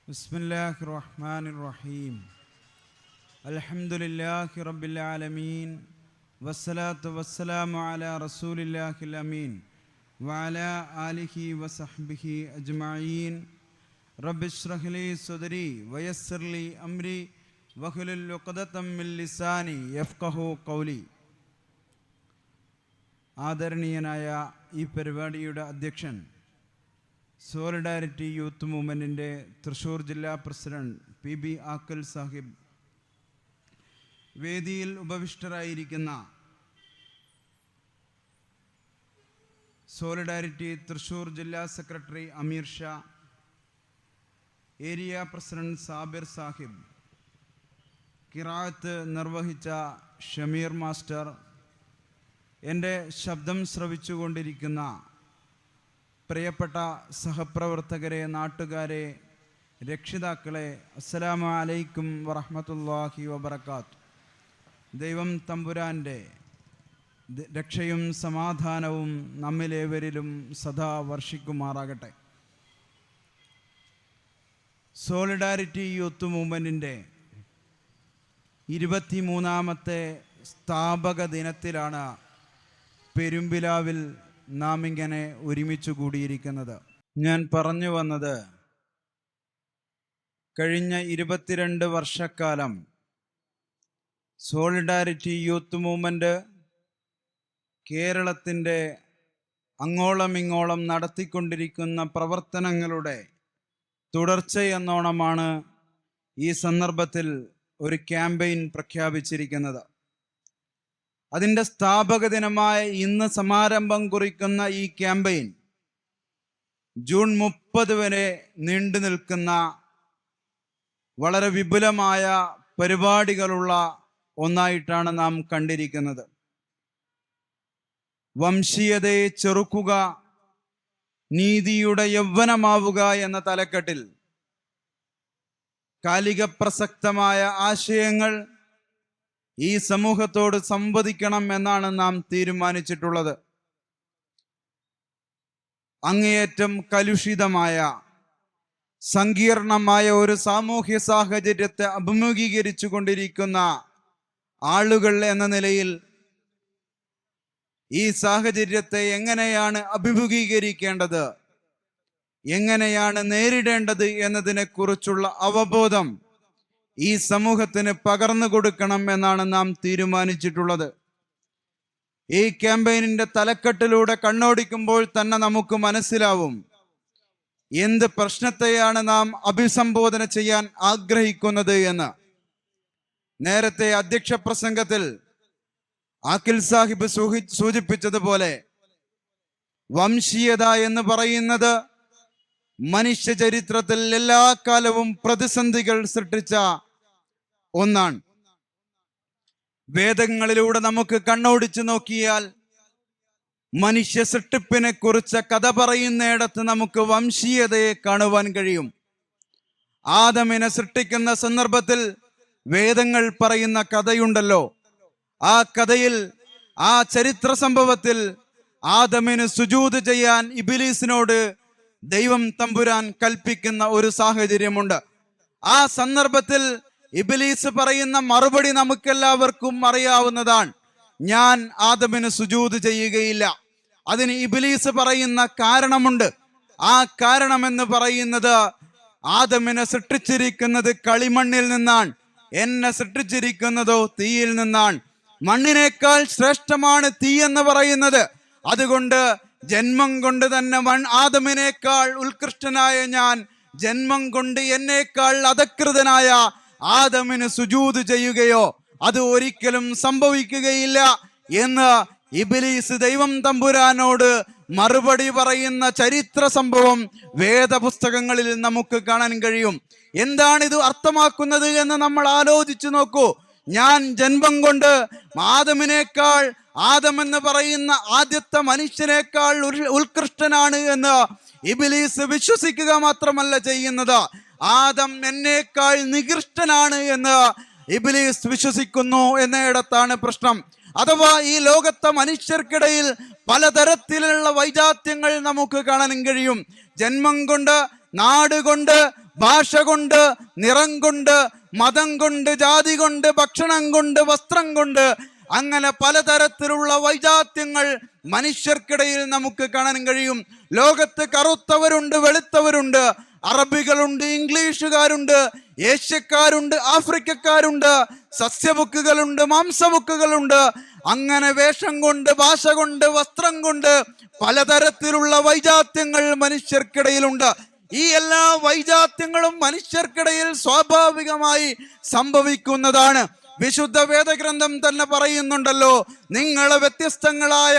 ബിസ്മില്ലാഹിർ റഹ്മാനിർ റഹീം. അൽഹംദുലില്ലാഹി റബ്ബിൽ ആലമീൻ വസ്സലാത്തു വസ്സലാമു അലാ റസൂലില്ലാഹിൽ അമീൻ വഅലാ ആലിഹി വസഹ്ബിഹി അജ്മഈൻ. റബ്ബിശ്റഹ് ലി സദ്രി വയസ്സിർ ലി അംരി വഹ്ലുൽ ഉഖ്ദതം മിൻ ലിസാനി യഫ്ഖഹു ഖൗലി. ആദരണീയനായ ഈ പരിപാടിയുടെ അധ്യക്ഷൻ സോളിഡാരിറ്റി യൂത്ത് മൂവ്മെൻറ്റിൻ്റെ തൃശ്ശൂർ ജില്ലാ പ്രസിഡന്റ് PB ആക്കൽ സാഹിബ്, വേദിയിൽ ഉപവിഷ്ടരായിരിക്കുന്ന സോളിഡാരിറ്റി തൃശ്ശൂർ ജില്ലാ സെക്രട്ടറി അമീർ ഷാ, ഏരിയ പ്രസിഡന്റ് സാബിർ സാഹിബ്, ഖിറാഅത്ത് നിർവഹിച്ച ഷമീർ മാസ്റ്റർ, എൻ്റെ ശബ്ദം ശ്രവിച്ചുകൊണ്ടിരിക്കുന്ന പ്രിയപ്പെട്ട സഹപ്രവർത്തകരെ, നാട്ടുകാരെ, രക്ഷിതാക്കളെ, അസ്സലാമു അലൈക്കും വറഹ്മത്തുള്ളാഹി വബറകാത്ത്. ദൈവം തമ്പുരാൻ്റെ രക്ഷയും സമാധാനവും നമ്മിലേവരിലും സദാ വർഷിക്കുമാറാകട്ടെ. സോളിഡാരിറ്റി യൂത്ത് മൂവ്മെൻറ്റിൻ്റെ 23ാമത്തെ സ്ഥാപക ദിനത്തിലാണ് പെരുമ്പിലാവിൽ നാം ഇങ്ങനെ ഒരുമിച്ച് കൂടിയിരിക്കുന്നത്. ഞാൻ പറഞ്ഞു വന്നത്, കഴിഞ്ഞ 22 വർഷക്കാലം സോളിഡാരിറ്റി യൂത്ത് മൂവ്മെൻറ്റ് കേരളത്തിൻ്റെ അങ്ങോളം ഇങ്ങോളം നടത്തിക്കൊണ്ടിരിക്കുന്ന പ്രവർത്തനങ്ങളുടെ തുടർച്ചയെന്നോണമാണ് ഈ സന്ദർഭത്തിൽ ഒരു ക്യാമ്പയിൻ പ്രഖ്യാപിച്ചിരിക്കുന്നത്. അതിൻ്റെ സ്ഥാപക ദിനമായ ഇന്ന് സമാരംഭം കുറിക്കുന്ന ഈ ക്യാമ്പയിൻ ജൂൺ 30 വരെ നീണ്ടു നിൽക്കുന്ന വളരെ വിപുലമായ പരിപാടികളുള്ള ഒന്നായിട്ടാണ് നാം കണ്ടിരിക്കുന്നത്. വംശീയതയെ ചെറുക്കുക, നീതിയുടെ യൗവനമാവുക എന്ന തലക്കെട്ടിൽ കാലിക പ്രസക്തമായ ആശയങ്ങൾ ഈ സമൂഹത്തോട് സംവദിക്കണം എന്നാണ് നാം തീരുമാനിച്ചിട്ടുള്ളത്. അങ്ങേയറ്റം കലുഷിതമായ സങ്കീർണമായ ഒരു സാമൂഹ്യ സാഹചര്യത്തെ അഭിമുഖീകരിച്ചു കൊണ്ടിരിക്കുന്ന ആളുകൾ എന്ന നിലയിൽ ഈ സാഹചര്യത്തെ എങ്ങനെയാണ് അഭിമുഖീകരിക്കേണ്ടത്, എങ്ങനെയാണ് നേരിടേണ്ടത് എന്നതിനെക്കുറിച്ചുള്ള അവബോധം ഈ സമൂഹത്തിന് പകർന്നു കൊടുക്കണം എന്നാണ് നാം തീരുമാനിച്ചിട്ടുള്ളത്. ഈ ക്യാമ്പയിനിന്റെ തലക്കെട്ടിലൂടെ കണ്ണോടിക്കുമ്പോൾ തന്നെ നമുക്ക് മനസ്സിലാവും എന്ത് പ്രശ്നത്തെയാണ് നാം അഭിസംബോധന ചെയ്യാൻ ആഗ്രഹിക്കുന്നത് എന്ന്. നേരത്തെ അധ്യക്ഷ പ്രസംഗത്തിൽ ആക്കിൽ സാഹിബ് സൂചിപ്പിച്ചതുപോലെ, വംശീയത എന്ന് പറയുന്നത് മനുഷ്യ ചരിത്രത്തിൽ എല്ലാ കാലവും പ്രതിസന്ധികൾ സൃഷ്ടിച്ച ഒന്നാണ്. വേദങ്ങളിലൂടെ നമുക്ക് കണ്ണോടിച്ചു നോക്കിയാൽ മനുഷ്യ സൃഷ്ടിപ്പിനെ കുറിച്ച് കഥ പറയുന്നിടത്ത് നമുക്ക് വംശീയതയെ കാണുവാൻ കഴിയും. ആദമിനെ സൃഷ്ടിക്കുന്ന സന്ദർഭത്തിൽ വേദങ്ങൾ പറയുന്ന കഥയുണ്ടല്ലോ. ആ കഥയിൽ, ആ ചരിത്ര സംഭവത്തിൽ ആദമിന് സുജൂദ് ചെയ്യാൻ ഇബ്ലീസിനോട് ദൈവം തമ്പുരാൻ കൽപ്പിക്കുന്ന ഒരു സാഹചര്യമുണ്ട്. ആ സന്ദർഭത്തിൽ ഇബ്ലീസ് പറയുന്ന മറുപടി നമുക്കെല്ലാവർക്കും അറിയാവുന്നതാണ്: ഞാൻ ആദമിന് സുജൂദ് ചെയ്യുകയില്ല. അതിന് ഇബ്ലീസ് പറയുന്ന കാരണമുണ്ട്. ആ കാരണമെന്ന് പറയുന്നത്, ആദമിനെ സൃഷ്ടിച്ചിരിക്കുന്നത് കളിമണ്ണിൽ നിന്നാണ്, എന്നെ സൃഷ്ടിച്ചിരിക്കുന്നതോ തീയിൽ നിന്നാണ്. മണ്ണിനേക്കാൾ ശ്രേഷ്ഠമാണ് തീ എന്ന് പറയുന്നത്. അതുകൊണ്ട് ജന്മം കൊണ്ട് തന്നെ ആദമിനേക്കാൾ ഉത്കൃഷ്ടനായ ഞാൻ ജന്മം കൊണ്ട് എന്നേക്കാൾ അധകൃതനായ ആദമിന് സുജൂദ് ചെയ്യുകയോ അത് ഒരിക്കലും സംഭവിക്കുകയില്ല എന്ന് ഇബ്ലീസ് ദൈവം തമ്പുരാനോട് മറുപടി പറയുന്ന ചരിത്ര സംഭവം വേദപുസ്തകങ്ങളിൽ നമുക്ക് കാണാൻ കഴിയും. എന്താണിത് അർത്ഥമാക്കുന്നത് എന്ന് നമ്മൾ ആലോചിച്ചു നോക്കൂ. ഞാൻ ജന്മം കൊണ്ട് ആദമിനേക്കാൾ, ആദം എന്ന് പറയുന്ന ആദ്യത്തെ മനുഷ്യനേക്കാൾ ഉത്കൃഷ്ടനാണ് എന്ന് ഇബ്ലീസ് വിശ്വസിക്കുക മാത്രമല്ല ചെയ്യുന്നത്, ആദം എന്നേക്കാൾ നികൃഷ്ടനാണ് എന്ന് ഇബ്ലീസ് വിശ്വസിക്കുന്നു എന്നിടത്താണ് പ്രശ്നം. അഥവാ ഈ ലോകത്തെ മനുഷ്യർക്കിടയിൽ പലതരത്തിലുള്ള വൈജാത്യങ്ങൾ നമുക്ക് കാണാൻ കഴിയും. ജന്മം കൊണ്ട് നാട് കൊണ്ട്, ഭാഷ കൊണ്ട്, നിറം കൊണ്ട്, മതം കൊണ്ട്, ജാതി കൊണ്ട്, ഭക്ഷണം കൊണ്ട്, വസ്ത്രം കൊണ്ട്, അങ്ങനെ പലതരത്തിലുള്ള വൈജാത്യങ്ങൾ മനുഷ്യർക്കിടയിൽ നമുക്ക് കാണാൻ കഴിയും. ലോകത്ത് കറുത്തവരുണ്ട്, വെളുത്തവരുണ്ട്, അറബികളുണ്ട്, ഇംഗ്ലീഷുകാരുണ്ട്, ഏഷ്യക്കാരുണ്ട്, ആഫ്രിക്കക്കാരുണ്ട്, സസ്യബുക്കുകളുണ്ട്, മാംസബുക്കുകളുണ്ട്. അങ്ങനെ വേഷം കൊണ്ട്, ഭാഷ കൊണ്ട്, വസ്ത്രം കൊണ്ട് പലതരത്തിലുള്ള വൈജാത്യങ്ങൾ മനുഷ്യർക്കിടയിലുണ്ട്. ഈ എല്ലാ വൈജാത്യങ്ങളും മനുഷ്യർക്കിടയിൽ സ്വാഭാവികമായി സംഭവിക്കുന്നതാണ്. വിശുദ്ധ വേദഗ്രന്ഥം തന്നെ പറയുന്നുണ്ടല്ലോ, നിങ്ങളെ വ്യത്യസ്തങ്ങളായ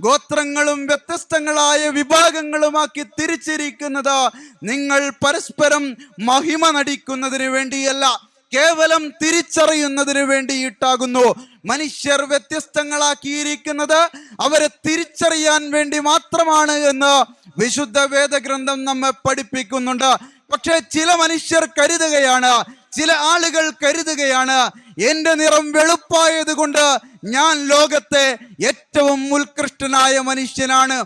ഗോത്രങ്ങളും വ്യത്യസ്തങ്ങളായ വിഭാഗങ്ങളുമാക്കി തിരിച്ചിരിക്കുന്നത് നിങ്ങൾ പരസ്പരം മഹിമ നടിക്കുന്നതിന് വേണ്ടിയല്ല, കേവലം തിരിച്ചറിയുന്നതിന് വേണ്ടിയിട്ടാകുന്നു. മനുഷ്യർ വ്യത്യസ്തങ്ങളാക്കിയിരിക്കുന്നത് അവരെ തിരിച്ചറിയാൻ വേണ്ടി മാത്രമാണ് എന്ന് വിശുദ്ധ വേദഗ്രന്ഥം നമ്മെ പഠിപ്പിക്കുന്നുണ്ട്. പക്ഷേ ചില മനുഷ്യർ കരുതുകയാണ്, ചില ആളുകൾ കരുതുകയാണ്, എന്റെ നിറം വെളുപ്പായത് കൊണ്ട് ഞാൻ ലോകത്തെ ഏറ്റവും ഉത്കൃഷ്ടനായ മനുഷ്യനാണ്,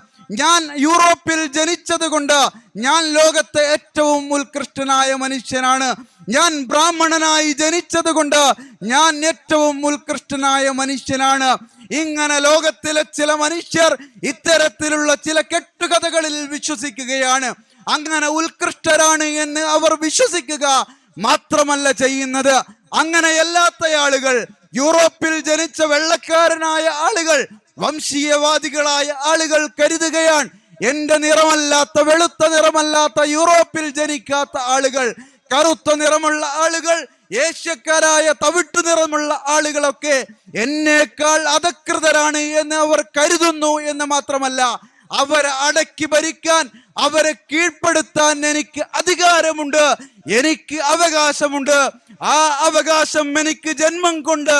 ഞാൻ യൂറോപ്പിൽ ജനിച്ചത് കൊണ്ട് ഞാൻ ലോകത്തെ ഏറ്റവും ഉത്കൃഷ്ടനായ മനുഷ്യനാണ്, ഞാൻ ബ്രാഹ്മണനായി ജനിച്ചത് കൊണ്ട് ഞാൻ ഏറ്റവും ഉത്കൃഷ്ടനായ മനുഷ്യനാണ്. ഇങ്ങനെ ലോകത്തിലെ ചില മനുഷ്യർ ഇത്തരത്തിലുള്ള ചില കെട്ടുകഥകളിൽ വിശ്വസിക്കുകയാണ്. അങ്ങനെ ഉത്കൃഷ്ടരാണ് എന്ന് അവർ വിശ്വസിക്കുക മാത്രമല്ല ചെയ്യുന്നത്. അങ്ങനെയല്ലാത്ത ആളുകൾ, യൂറോപ്പിൽ ജനിച്ച വെള്ളക്കാരനായ ആളുകൾ, വംശീയവാദികളായ ആളുകൾ കരുതുകയാണ്, എന്റെ നിറമല്ലാത്ത, വെളുത്ത നിറമല്ലാത്ത, യൂറോപ്പിൽ ജനിക്കാത്ത ആളുകൾ, കറുത്ത നിറമുള്ള ആളുകൾ, ഏഷ്യക്കാരായ തവിട്ടു നിറമുള്ള ആളുകളൊക്കെ എന്നേക്കാൾ അധകൃതരാണ് എന്ന് അവർ കരുതുന്നു എന്ന് മാത്രമല്ല, അവരെ അടക്കി ഭരിക്കാൻ, അവരെ കീഴ്പ്പെടുത്താൻ എനിക്ക് അധികാരമുണ്ട്, എനിക്ക് അവകാശമുണ്ട്, ആ അവകാശം എനിക്ക് ജന്മം കൊണ്ട്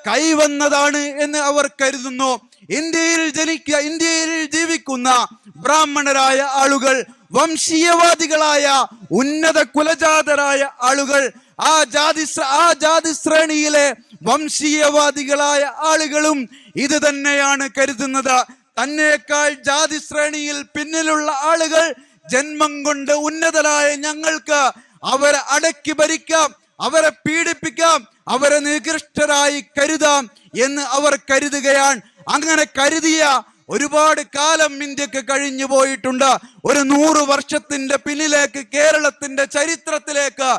കൈവന്നതാണ് എന്ന് അവർ കരുതുന്നു. ഇന്ത്യയിൽ ജീവിക്കുന്ന ബ്രാഹ്മണരായ ആളുകൾ, വംശീയവാദികളായ ഉന്നത കുലജാതരായ ആളുകൾ, ആ ജാതി ശ്രേണിയിലെ വംശീയവാദികളായ ആളുകളും ഇത് തന്നെയാണ് കരുതുന്നത്. തന്നേക്കാൾ ജാതി ശ്രേണിയിൽ പിന്നിലുള്ള ആളുകൾ ജന്മം കൊണ്ട് ഉന്നതരായ ഞങ്ങൾക്ക് അവരെ അടക്കി ഭരിക്കാം, അവരെ പീഡിപ്പിക്കാം, അവരെ നികൃഷ്ടരായി കരുതാം എന്ന് അവർ കരുതുകയാണ്. അങ്ങനെ കരുതിയ ഒരുപാട് കാലം ഇന്ത്യക്ക് കഴിഞ്ഞു പോയിട്ടുണ്ട്. ഒരു 100 വർഷത്തിന്റെ പിന്നിലേക്ക്, കേരളത്തിന്റെ ചരിത്രത്തിലേക്ക്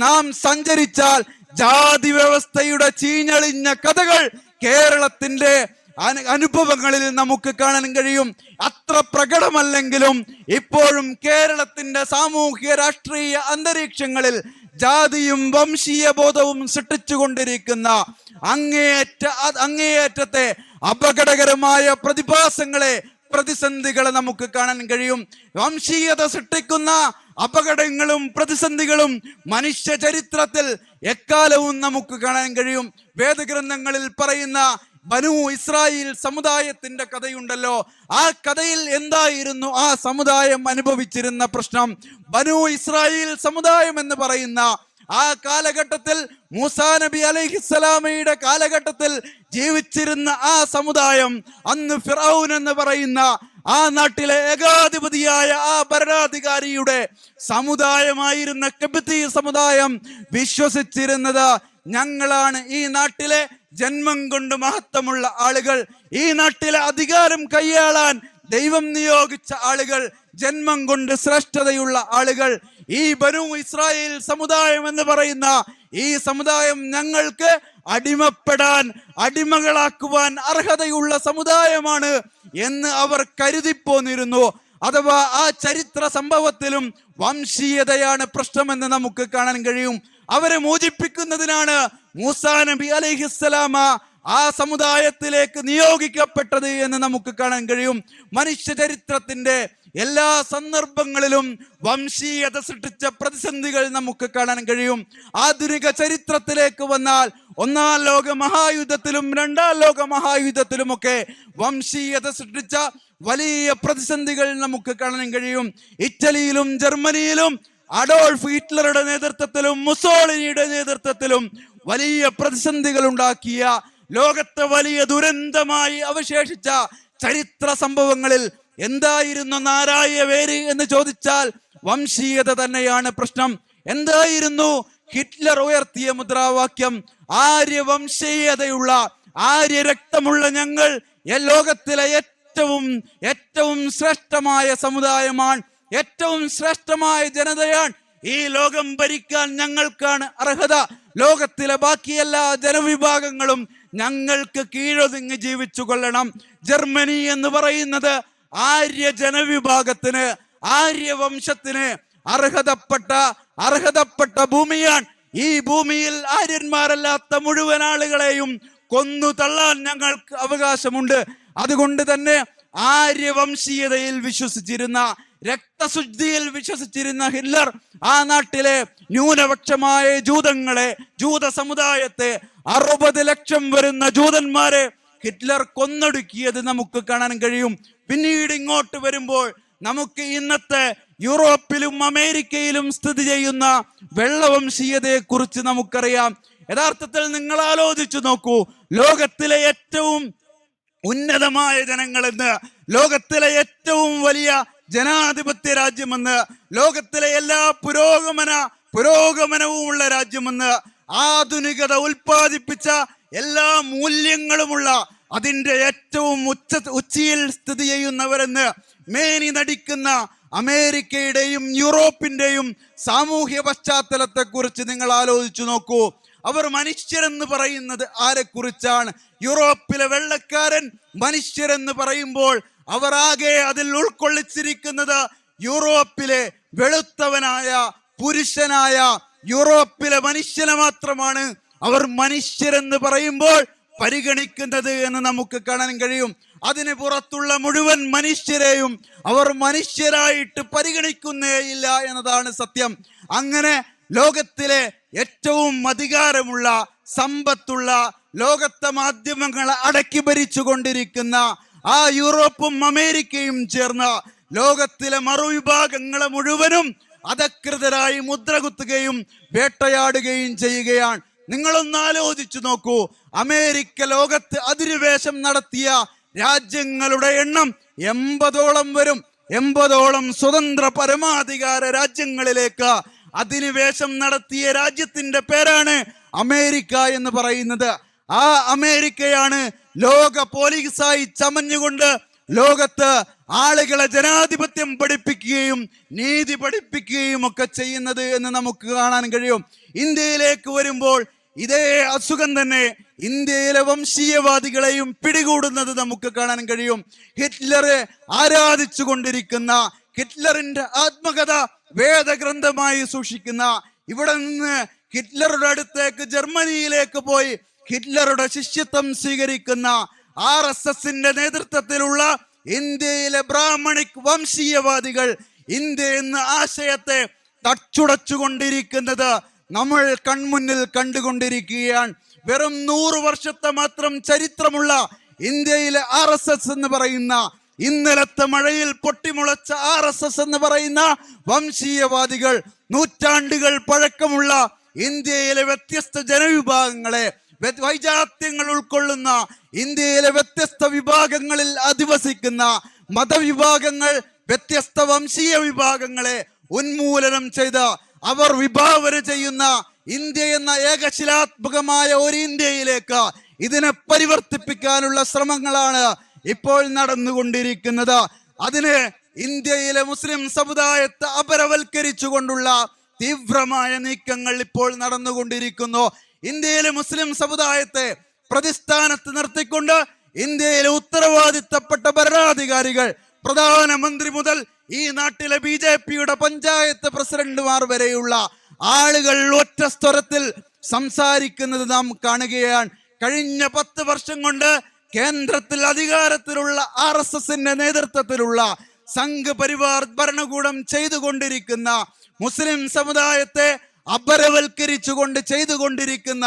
നാം സഞ്ചരിച്ചാൽ ജാതി വ്യവസ്ഥയുടെ ചീഞ്ഞളിഞ്ഞ കഥകൾ കേരളത്തിന്റെ അനുഭവങ്ങളിൽ നമുക്ക് കാണാൻ കഴിയും. അത്ര പ്രകടമല്ലെങ്കിലും ഇപ്പോഴും കേരളത്തിന്റെ സാമൂഹ്യ രാഷ്ട്രീയ അന്തരീക്ഷങ്ങളിൽ ജാതിയും വംശീയ ബോധവും സൃഷ്ടിച്ചുകൊണ്ടിരിക്കുന്ന അങ്ങേയറ്റത്തെ അപകടകരമായ പ്രതിസന്ധികളെ നമുക്ക് കാണാൻ കഴിയും. വംശീയത സൃഷ്ടിക്കുന്ന അപകടങ്ങളും പ്രതിസന്ധികളും മനുഷ്യ ചരിത്രത്തിൽ എക്കാലവും നമുക്ക് കാണാൻ കഴിയും. വേദഗ്രന്ഥങ്ങളിൽ പറയുന്ന ബനു ഇസ്രായേൽ സമുദായത്തിന്റെ കഥയുണ്ടല്ലോ, ആ കഥയിൽ എന്തായിരുന്നു ആ സമുദായം അനുഭവിച്ചിരുന്ന പ്രശ്നം? ബനു ഇസ്രായേൽ സമുദായം എന്ന് പറയുന്ന ആ കാലഘട്ടത്തിൽ, മൂസാ നബി അലൈഹിസ്സലാമയുടെ കാലഘട്ടത്തിൽ ജീവിച്ചിരുന്ന ആ സമുദായം, അന്ന് ഫിറഔൻ എന്ന് പറയുന്ന ആ നാട്ടിലെ ഏകാധിപതിയായ ആ ഭരണാധികാരിയുടെ സമുദായമായിരുന്ന ഖിബ്തി സമുദായം വിശ്വസിച്ചിരുന്നത്, ഞങ്ങളാണ് ഈ നാട്ടിലെ ജന്മം കൊണ്ട് മഹത്വമുള്ള ആളുകൾ, ഈ നാട്ടിലെ അധികാരം കൈയാളാൻ ദൈവം നിയോഗിച്ച ആളുകൾ, ജന്മം കൊണ്ട് ശ്രേഷ്ഠതയുള്ള ആളുകൾ. ഈ ബനു ഇസ്രായേൽ സമുദായം എന്ന് പറയുന്ന ഈ സമുദായം ഞങ്ങൾക്ക് അടിമകളാക്കുവാൻ അർഹതയുള്ള സമുദായമാണ് എന്ന് അവർ കരുതിപ്പോന്നിരുന്നു. അഥവാ ആ ചരിത്ര സംഭവത്തിലും വംശീയതയാണ് പ്രശ്നമെന്ന് നമുക്ക് കാണാൻ കഴിയും. അവരെ മോചിപ്പിക്കുന്നതിനാണ് മൂസാ നബി അലൈഹിസ്സലാമ ആ സമുദായത്തിലേക്ക് നിയോഗിക്കപ്പെട്ടത് എന്ന് നമുക്ക് കാണാൻ കഴിയും. മനുഷ്യ ചരിത്രത്തിന്റെ എല്ലാ സന്ദർഭങ്ങളിലും വംശീയത സൃഷ്ടിച്ച പ്രതിസന്ധികൾ നമുക്ക് കാണാൻ കഴിയും. ആധുനിക ചരിത്രത്തിലേക്ക് വന്നാൽ 1-ാം ലോക മഹായുദ്ധത്തിലും 2-ാം ലോക മഹായുദ്ധത്തിലുമൊക്കെ വംശീയത സൃഷ്ടിച്ച വലിയ പ്രതിസന്ധികൾ നമുക്ക് കാണാൻ കഴിയും. ഇറ്റലിയിലും ജർമ്മനിയിലും അഡോൾഫ് ഹിറ്റ്ലറുടെ നേതൃത്വത്തിലും മുസോളിനിയുടെ നേതൃത്വത്തിലും വലിയ പ്രതിസന്ധികൾ ഉണ്ടാക്കിയ, ലോകത്തെ വലിയ ദുരന്തമായി അവശേഷിച്ച ചരിത്ര സംഭവങ്ങളിൽ എന്തായിരുന്നു നാരായ വേര് എന്ന് ചോദിച്ചാൽ വംശീയത തന്നെയാണ് പ്രശ്നം. എന്തായിരുന്നു ഹിറ്റ്ലർ ഉയർത്തിയ മുദ്രാവാക്യം? ആര്യവംശീയതയുള്ള, ആര്യ രക്തമുള്ള ഞങ്ങൾ ലോകത്തിലെ ഏറ്റവും ശ്രേഷ്ഠമായ സമുദായമാണ്, ഏറ്റവും ശ്രേഷ്ഠമായ ജനതയാണ്. ഈ ലോകം ഭരിക്കാൻ ഞങ്ങൾക്കാണ് അർഹത. ലോകത്തിലെ ബാക്കി എല്ലാ ജനവിഭാഗങ്ങളും ഞങ്ങൾക്ക് കീഴൊതുങ്ങി ജീവിച്ചു കൊള്ളണം. ജർമ്മനി എന്ന് പറയുന്നത് ആര്യ ജനവിഭാഗത്തിന്, ആര്യവംശത്തിന് അർഹതപ്പെട്ട ഭൂമിയാണ്. ഈ ഭൂമിയിൽ ആര്യന്മാരല്ലാത്ത മുഴുവൻ ആളുകളെയും കൊന്നു തള്ളാൻ ഞങ്ങൾക്ക് അവകാശമുണ്ട്. അതുകൊണ്ട് തന്നെ ആര്യവംശീയതയിൽ വിശ്വസിച്ചിരുന്ന, രക്തശുദ്ധിയിൽ വിശ്വസിച്ചിരുന്ന ഹിറ്റ്ലർ ആ നാട്ടിലെ ന്യൂനപക്ഷമായ ജൂത സമുദായത്തെ 60 ലക്ഷം വരുന്ന ജൂതന്മാരെ ഹിറ്റ്ലർ കൊന്നൊടുക്കിയത് നമുക്ക് കാണാൻ കഴിയും. പിന്നീട് ഇങ്ങോട്ട് വരുമ്പോൾ നമുക്ക് ഇന്നത്തെ യൂറോപ്പിലും അമേരിക്കയിലും സ്ഥിതി ചെയ്യുന്ന വെള്ളവംശീയതയെ കുറിച്ച് നമുക്കറിയാം. യഥാർത്ഥത്തിൽ നിങ്ങൾ ആലോചിച്ചു നോക്കൂ, ലോകത്തിലെ ഏറ്റവും ഉന്നതമായ ജനങ്ങളെന്ന്, ലോകത്തിലെ ഏറ്റവും വലിയ ജനാധിപത്യ രാജ്യമെന്ന്, ലോകത്തിലെ എല്ലാ പുരോഗമനവുമുള്ള രാജ്യമെന്ന്, ആധുനികത ഉൽപ്പാദിപ്പിച്ച എല്ലാ മൂല്യങ്ങളുമുള്ള അതിൻ്റെ ഏറ്റവും ഉച്ചിയിൽ സ്ഥിതി ചെയ്യുന്നവരെന്ന് മേനി നടിക്കുന്ന അമേരിക്കയുടെയും യൂറോപ്പിന്റെയും സാമൂഹ്യ പശ്ചാത്തലത്തെ കുറിച്ച് നിങ്ങൾ ആലോചിച്ചു നോക്കൂ. അവർ മനുഷ്യരെന്ന് പറയുന്നത് ആരെക്കുറിച്ചാണ്? യൂറോപ്പിലെ വെള്ളക്കാരൻ മനുഷ്യരെന്ന് പറയുമ്പോൾ അവർ ആകെ അതിൽ ഉൾക്കൊള്ളിച്ചിരിക്കുന്നത് യൂറോപ്പിലെ വെളുത്തവനായ പുരുഷനായ യൂറോപ്പിലെ മനുഷ്യനെ മാത്രമാണ് അവർ മനുഷ്യരെന്ന് പറയുമ്പോൾ പരിഗണിക്കുന്നത് എന്ന് നമുക്ക് കാണാൻ കഴിയും. അതിന് പുറത്തുള്ള മുഴുവൻ മനുഷ്യരെയും അവർ മനുഷ്യരായിട്ട് പരിഗണിക്കുന്നേയില്ല എന്നതാണ് സത്യം. അങ്ങനെ ലോകത്തിലെ ഏറ്റവും അധികാരമുള്ള, സമ്പത്തുള്ള, ലോകത്തെ മാധ്യമങ്ങളെ അടക്കി ഭരിച്ചു കൊണ്ടിരിക്കുന്ന ആ യൂറോപ്പും അമേരിക്കയും ചേർന്ന് ലോകത്തിലെ മറുവിഭാഗങ്ങളെ മുഴുവനും അധകൃതരായി മുദ്രകുത്തുകയും വേട്ടയാടുകയും ചെയ്യുകയാണ്. നിങ്ങളൊന്ന് ആലോചിച്ചു നോക്കൂ, അമേരിക്ക ലോകത്ത് അധിനിവേശം നടത്തിയ രാജ്യങ്ങളുടെ എണ്ണം 80ഓളം വരും. 80ഓളം സ്വതന്ത്ര പരമാധികാര രാജ്യങ്ങളിലേക്ക് അധിനിവേശം നടത്തിയ രാജ്യത്തിന്റെ പേരാണ് അമേരിക്ക എന്ന് പറയുന്നത്. ആ അമേരിക്കയാണ് ലോക പോലീസായി ചമഞ്ഞുകൊണ്ട് ലോകത്ത് ആളുകളെ ജനാധിപത്യം പഠിപ്പിക്കുകയും നീതി പഠിപ്പിക്കുകയും ഒക്കെ ചെയ്യുന്നത് എന്ന് നമുക്ക് കാണാൻ കഴിയും. ഇന്ത്യയിലേക്ക് വരുമ്പോൾ ഇതേ അസുഖം തന്നെ ഇന്ത്യയിലെ വംശീയവാദികളെയും പിടികൂടുന്നത് നമുക്ക് കാണാൻ കഴിയും. ഹിറ്റ്ലറെ ആരാധിച്ചു കൊണ്ടിരിക്കുന്ന, ഹിറ്റ്ലറിന്റെ ആത്മകഥ വേദഗ്രന്ഥമായി സൂക്ഷിക്കുന്ന, ഇവിടെ നിന്ന് ഹിറ്റ്ലറുടെ അടുത്തേക്ക് ജർമ്മനിയിലേക്ക് പോയി ഹിറ്റ്ലറുടെ ശിഷ്യത്വം സ്വീകരിക്കുന്ന RSSന്റെ നേതൃത്വത്തിലുള്ള ഇന്ത്യയിലെ ബ്രാഹ്മണിക് വംശീയവാദികൾ ഇന്ത്യ എന്ന ആശയത്തെ തച്ചുടച്ചുകൊണ്ടിരിക്കുന്നത് നമ്മൾ കൺമുന്നിൽ കണ്ടുകൊണ്ടിരിക്കുകയാണ്. വെറും 100 വർഷത്തെ മാത്രം ചരിത്രമുള്ള ഇന്ത്യയിലെ RSS എന്ന് പറയുന്ന, ഇന്നലത്തെ മഴയിൽ പൊട്ടിമുളച്ച RSS എന്ന് പറയുന്ന വംശീയവാദികൾ നൂറ്റാണ്ടുകൾ പഴക്കമുള്ള ഇന്ത്യയിലെ വ്യത്യസ്ത ജനവിഭാഗങ്ങളെ, വൈജാത്യങ്ങൾ ഉൾക്കൊള്ളുന്ന ഇന്ത്യയിലെ വ്യത്യസ്ത വിഭാഗങ്ങളിൽ അധിവസിക്കുന്ന മതവിഭാഗങ്ങൾ, വ്യത്യസ്ത വംശീയ വിഭാഗങ്ങളെ ഉന്മൂലനം ചെയ്ത് അവർ വിഭാവന ചെയ്യുന്ന ഇന്ത്യ എന്ന ഏകശിലാത്മകമായ ഒരു ഇന്ത്യയിലേക്ക് ഇതിനെ പരിവർത്തിപ്പിക്കാനുള്ള ശ്രമങ്ങളാണ് ഇപ്പോൾ നടന്നുകൊണ്ടിരിക്കുന്നത്. അതിന് ഇന്ത്യയിലെ മുസ്ലിം സമുദായത്തെ അപരവൽക്കരിച്ചുകൊണ്ടുള്ള തീവ്രമായ നീക്കങ്ങൾ ഇപ്പോൾ നടന്നുകൊണ്ടിരിക്കുന്നു. ഇന്ത്യയിലെ മുസ്ലിം സമുദായത്തെ പ്രതിസ്ഥാനത്ത് നിർത്തിക്കൊണ്ട് ഇന്ത്യയിലെ ഉത്തരവാദിത്തപ്പെട്ട ഭരണാധികാരികൾ, പ്രധാനമന്ത്രി മുതൽ ഈ നാട്ടിലെ BJPയുടെ പഞ്ചായത്ത് പ്രസിഡന്റുമാർ വരെയുള്ള ആളുകൾ ഒറ്റ സ്വരത്തിൽ സംസാരിക്കുന്നത് നാം കാണുകയാണ്. കഴിഞ്ഞ 10 വർഷം കൊണ്ട് കേന്ദ്രത്തിൽ അധികാരത്തിലുള്ള RSSന്റെ നേതൃത്വത്തിലുള്ള സംഘ് പരിവാർ ഭരണകൂടം ചെയ്തുകൊണ്ടിരിക്കുന്ന, മുസ്ലിം സമുദായത്തെ അപരവൽക്കരിച്ചുകൊണ്ട് ചെയ്തുകൊണ്ടിരിക്കുന്ന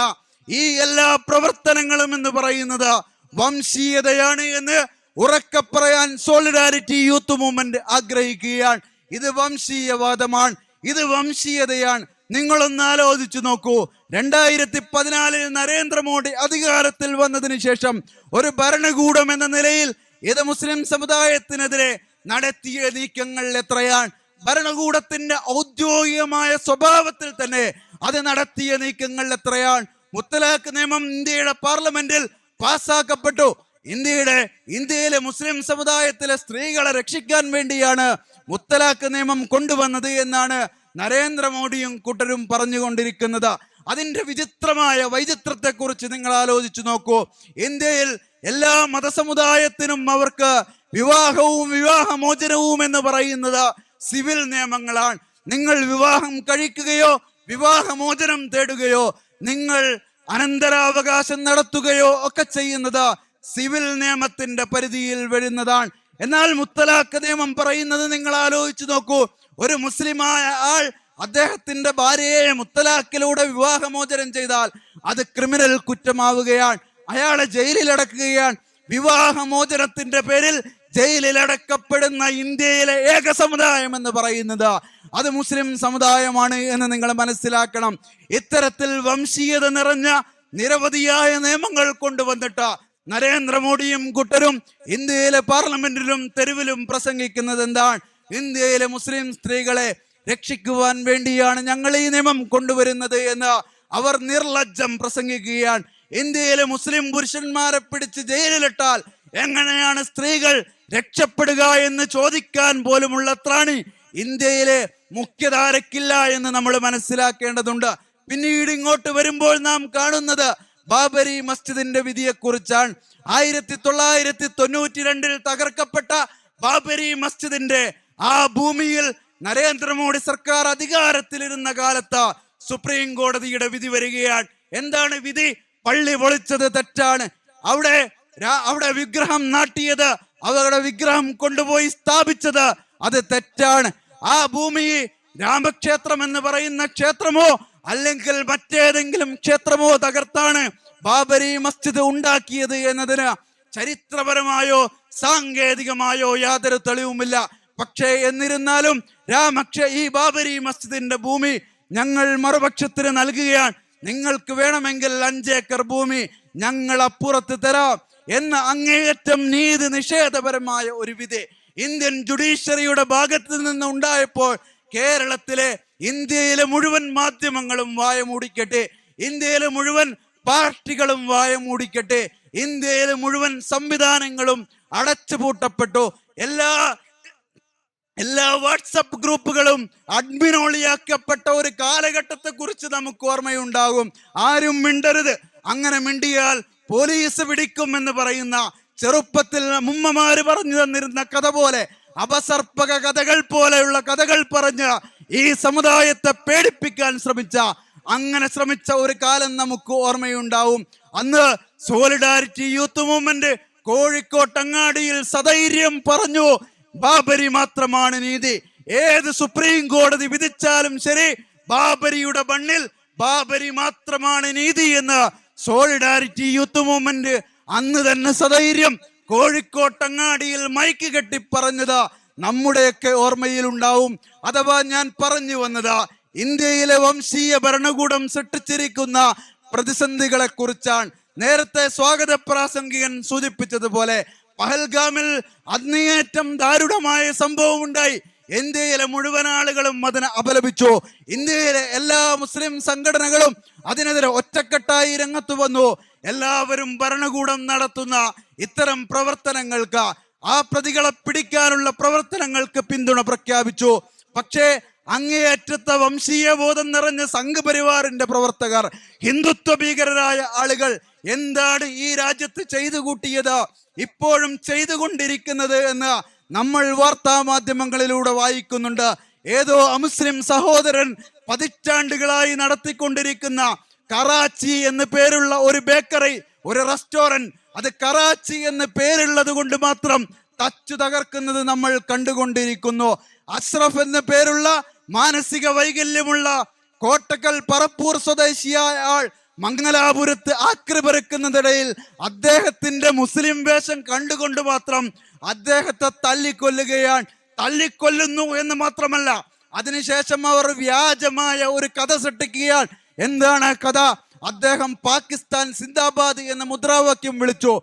ഈ എല്ലാ പ്രവർത്തനങ്ങളും എന്ന് പറയുന്നത് വംശീയതയാണ് എന്ന് ഉറക്കെ പറയാൻ സോളിഡാരിറ്റി യൂത്ത് മൂവ്മെന്റ് ആഗ്രഹിക്കുകയാണ്. ഇത് വംശീയവാദമാണ്, ഇത് വംശീയതയാണ്. നിങ്ങളൊന്ന് ആലോചിച്ചു നോക്കൂ, 2014 നരേന്ദ്രമോദി അധികാരത്തിൽ വന്നതിന് ശേഷം ഒരു ഭരണകൂടം എന്ന നിലയിൽ ഇത് മുസ്ലിം സമുദായത്തിനെതിരെ നടത്തിയ നീക്കങ്ങൾ എത്രയാണ്. ഭരണകൂടത്തിന്റെ ഔദ്യോഗികമായ സ്വഭാവത്തിൽ തന്നെ അത് നടത്തിയ നീക്കങ്ങൾ എത്രയാണ്. മുത്തലാഖ് നിയമം ഇന്ത്യയുടെ പാർലമെന്റിൽ പാസ്സാക്കപ്പെട്ടു. ഇന്ത്യയിലെ മുസ്ലിം സമുദായത്തിലെ സ്ത്രീകളെ രക്ഷിക്കാൻ വേണ്ടിയാണ് മുത്തലാഖ് നിയമം കൊണ്ടുവന്നത് എന്നാണ് നരേന്ദ്രമോദിയും കൂട്ടരും പറഞ്ഞുകൊണ്ടിരിക്കുന്നത്. അതിന്റെ വിചിത്രമായ വൈചിത്രത്തെ കുറിച്ച് നിങ്ങൾ ആലോചിച്ചു നോക്കൂ. ഇന്ത്യയിൽ എല്ലാ മതസമുദായത്തിനും അവർക്ക് വിവാഹവും വിവാഹമോചനവും എന്ന് പറയുന്നത് സിവിൽ നിയമങ്ങളാണ്. നിങ്ങൾ വിവാഹം കഴിക്കുകയോ വിവാഹമോചനം തേടുകയോ നിങ്ങൾ അനന്തരാവകാശം നടത്തുകയോ ഒക്കെ ചെയ്യുന്നത് സിവിൽ നിയമത്തിന്റെ പരിധിയിൽ വരുന്നതാണ്. എന്നാൽ മുത്തലാഖ് നിയമം പറയുന്നത് നിങ്ങൾ ആലോചിച്ചു നോക്കൂ. ഒരു മുസ്ലിമായ ആൾ അദ്ദേഹത്തിന്റെ ഭാര്യയെ മുത്തലാഖിലൂടെ വിവാഹമോചനം ചെയ്താൽ അത് ക്രിമിനൽ കുറ്റമാവുകയാണ്. അയാളെ ജയിലിലടക്കുകയാണ്. വിവാഹമോചനത്തിന്റെ പേരിൽ ജയിലിലടക്കപ്പെടുന്ന ഇന്ത്യയിലെ ഏക സമുദായം എന്ന് പറയുന്നത് അത് മുസ്ലിം സമുദായമാണ് എന്ന് നിങ്ങൾ മനസ്സിലാക്കണം. ഇത്തരത്തിൽ വംശീയത നിറഞ്ഞ നിരവധിയായ നിയമങ്ങൾ കൊണ്ടുവന്നിട്ട് നരേന്ദ്രമോദിയും കൂട്ടരും ഇന്ത്യയിലെ പാർലമെന്റിലും തെരുവിലും പ്രസംഗിക്കുന്നത് എന്താണ്? ഇന്ത്യയിലെ മുസ്ലിം സ്ത്രീകളെ രക്ഷിക്കുവാൻ വേണ്ടിയാണ് ഞങ്ങൾ ഈ നിയമം കൊണ്ടുവരുന്നത് എന്ന് അവർ നിർലജ്ജം പ്രസംഗിക്കുകയാണ്. ഇന്ത്യയിലെ മുസ്ലിം പുരുഷന്മാരെ പിടിച്ച് ജയിലിലിട്ടാൽ എങ്ങനെയാണ് സ്ത്രീകൾ രക്ഷപ്പെടുക എന്ന് ചോദിക്കാൻ പോലുമുള്ള ത്രാണി ഇന്ത്യയിലെ മുഖ്യധാരക്കില്ല എന്ന് നമ്മൾ മനസ്സിലാക്കേണ്ടതുണ്ട്. പിന്നീട് ഇങ്ങോട്ട് വരുമ്പോൾ നാം കാണുന്നത് ബാബരി മസ്ജിദിന്റെ വിധിയെക്കുറിച്ചാണ്. 1992 തകർക്കപ്പെട്ട ബാബരി മസ്ജിദിന്റെ ആ ഭൂമിയിൽ നരേന്ദ്രമോദി സർക്കാർ അധികാരത്തിലിരുന്ന കാലത്ത് സുപ്രീം കോടതിയുടെ വിധി വരികയാണ്. എന്താണ് വിധി? പള്ളി പൊളിച്ചത് തെറ്റാണ്. അവിടെ വിഗ്രഹം നാട്ടിയത്, അവരുടെ വിഗ്രഹം കൊണ്ടുപോയി സ്ഥാപിച്ചത് അത് തെറ്റാണ്. ആ ഭൂമി രാമക്ഷേത്രം എന്ന് പറയുന്ന ക്ഷേത്രമോ അല്ലെങ്കിൽ മറ്റേതെങ്കിലും ക്ഷേത്രമോ തകർത്താണ് ബാബരി മസ്ജിദ് ഉണ്ടാക്കിയത് എന്നതിന് ചരിത്രപരമായോ സാങ്കേതികമായോ യാതൊരു തെളിവുമില്ല. പക്ഷേ എന്നിരുന്നാലും ഈ ബാബരി മസ്ജിദിന്റെ ഭൂമി ഞങ്ങൾ മറുപക്ഷത്തിന് നൽകുകയാണ്. നിങ്ങൾക്ക് വേണമെങ്കിൽ 5 ഏക്കർ ഭൂമി ഞങ്ങൾ അപ്പുറത്ത് തരാം എന്ന അങ്ങേയറ്റം നീതി നിഷേധപരമായ ഒരു വിധി ഇന്ത്യൻ ജുഡീഷ്യറിയുടെ ഭാഗത്ത് നിന്ന് ഉണ്ടായപ്പോൾ കേരളത്തിലെ ഇന്ത്യയിലെ മുഴുവൻ മാധ്യമങ്ങളും വായ മൂടിക്കട്ടെ, ഇന്ത്യയിലെ മുഴുവൻ പാർട്ടികളും വായ മൂടിക്കട്ടെ, ഇന്ത്യയിലെ മുഴുവൻ സംവിധാനങ്ങളും അടച്ചുപൂട്ടപ്പെട്ടു. എല്ലാ വാട്സപ്പ് ഗ്രൂപ്പുകളും അഡ്മിനോളിയാക്കപ്പെട്ട ഒരു കാലഘട്ടത്തെ കുറിച്ച് നമുക്ക് ഓർമ്മയുണ്ടാകും. ആരും മിണ്ടരുത്, അങ്ങനെ മിണ്ടിയാൽ പോലീസ് പിടിക്കും എന്ന് പറയുന്ന ചെറുപ്പത്തിൽ മുമ്മമാര് പറഞ്ഞു തന്നിരുന്ന കഥ പോലെ, അപസർപ്പക കഥകൾ പോലെയുള്ള കഥകൾ പറഞ്ഞ് ഈ സമുദായത്തെ പേടിപ്പിക്കാൻ ശ്രമിച്ച ഒരു കാലം നമുക്ക് ഓർമ്മയുണ്ടാവും. അന്ന് സോളിഡാരിറ്റി യൂത്ത് മൂവ്മെന്റ് കോഴിക്കോട്ടങ്ങാടിയിൽ സധൈര്യം പറഞ്ഞു, ബാബരി മാത്രമാണ് നീതി. ഏത് സുപ്രീം കോടതി വിധിച്ചാലും ശരി, ബാബരിയുടെ മണ്ണിൽ ബാബരി മാത്രമാണ് നീതി എന്ന് സോളിഡാരിറ്റി യൂത്ത് മൂവ്മെന്റ് അന്ന് തന്നെ സധൈര്യം കോഴിക്കോട്ടങ്ങാടിയിൽ മൈക്ക് കെട്ടി പറഞ്ഞത് നമ്മുടെയൊക്കെ ഓർമ്മയിൽ ഉണ്ടാവും. അഥവാ ഞാൻ പറഞ്ഞു വന്നത് ഇന്ത്യയിലെ വംശീയ ഭരണകൂടം സൃഷ്ടിച്ചിരിക്കുന്ന പ്രതിസന്ധികളെ കുറിച്ചാണ്. നേരത്തെ സ്വാഗത പ്രാസംഗികൻ സൂചിപ്പിച്ചതുപോലെ പഹൽഗാമിൽ അങ്ങേയറ്റം ദാരുണമായ സംഭവം ഉണ്ടായി. ഇന്ത്യയിലെ മുഴുവൻ ആളുകളും അതിനെ അപലപിച്ചു. ഇന്ത്യയിലെ എല്ലാ മുസ്ലിം സംഘടനകളും അതിനെതിരെ ഒറ്റക്കെട്ടായി രംഗത്ത് വന്നു. എല്ലാവരും ഭരണകൂടം നടത്തുന്ന ഇത്തരം പ്രവർത്തനങ്ങൾക്ക്, ആ പ്രതികളെ പിടിക്കാനുള്ള പ്രവർത്തനങ്ങൾക്ക് പിന്തുണ പ്രഖ്യാപിച്ചു. പക്ഷേ അങ്ങേയറ്റത്തെ വംശീയ ബോധം നിറഞ്ഞ സംഘപരിവാറിന്റെ പ്രവർത്തകർ, ഹിന്ദുത്വ ഭീകരരായ ആളുകൾ എന്താണ് ഈ രാജ്യത്ത് ചെയ്തു കൂട്ടിയത്, ഇപ്പോഴും ചെയ്തുകൊണ്ടിരിക്കുന്നത് എന്ന് നമ്മൾ വാർത്താ മാധ്യമങ്ങളിലൂടെ വായിക്കുന്നുണ്ട്. ഏതോ അമുസ്ലിം സഹോദരൻ പതിറ്റാണ്ടുകളായി നടത്തിക്കൊണ്ടിരിക്കുന്ന കറാച്ചി എന്ന് പേരുള്ള ഒരു ബേക്കറി, ഒരു റെസ്റ്റോറന്റ്, അത് കറാച്ചി എന്ന് പേരുള്ളത് കൊണ്ട് മാത്രം തച്ചു തകർക്കുന്നത് നമ്മൾ കണ്ടുകൊണ്ടിരിക്കുന്നു. അഷ്റഫ് എന്ന പേരുള്ള മാനസിക വൈകല്യമുള്ള കോട്ടക്കൽ പറപ്പൂർ സ്വദേശിയായ ആൾ മംഗലാപുരത്ത് ആക്രമിക്കുന്നതിനിടയിൽ അദ്ദേഹത്തിന്റെ മുസ്ലിം വേഷം കണ്ടുകൊണ്ട് മാത്രം അദ്ദേഹത്തെ തല്ലിക്കൊല്ലുന്നു എന്ന് മാത്രമല്ല, അതിനുശേഷം അവർ വ്യാജമായ ഒരു കഥ സൃഷ്ടിക്കുകയാണ്. എന്താണ് കഥ? അദ്ദേഹം പാകിസ്ഥാൻ സിന്ദാബാദ് എന്ന മുദ്രാവാക്യം വിളിച്ചു.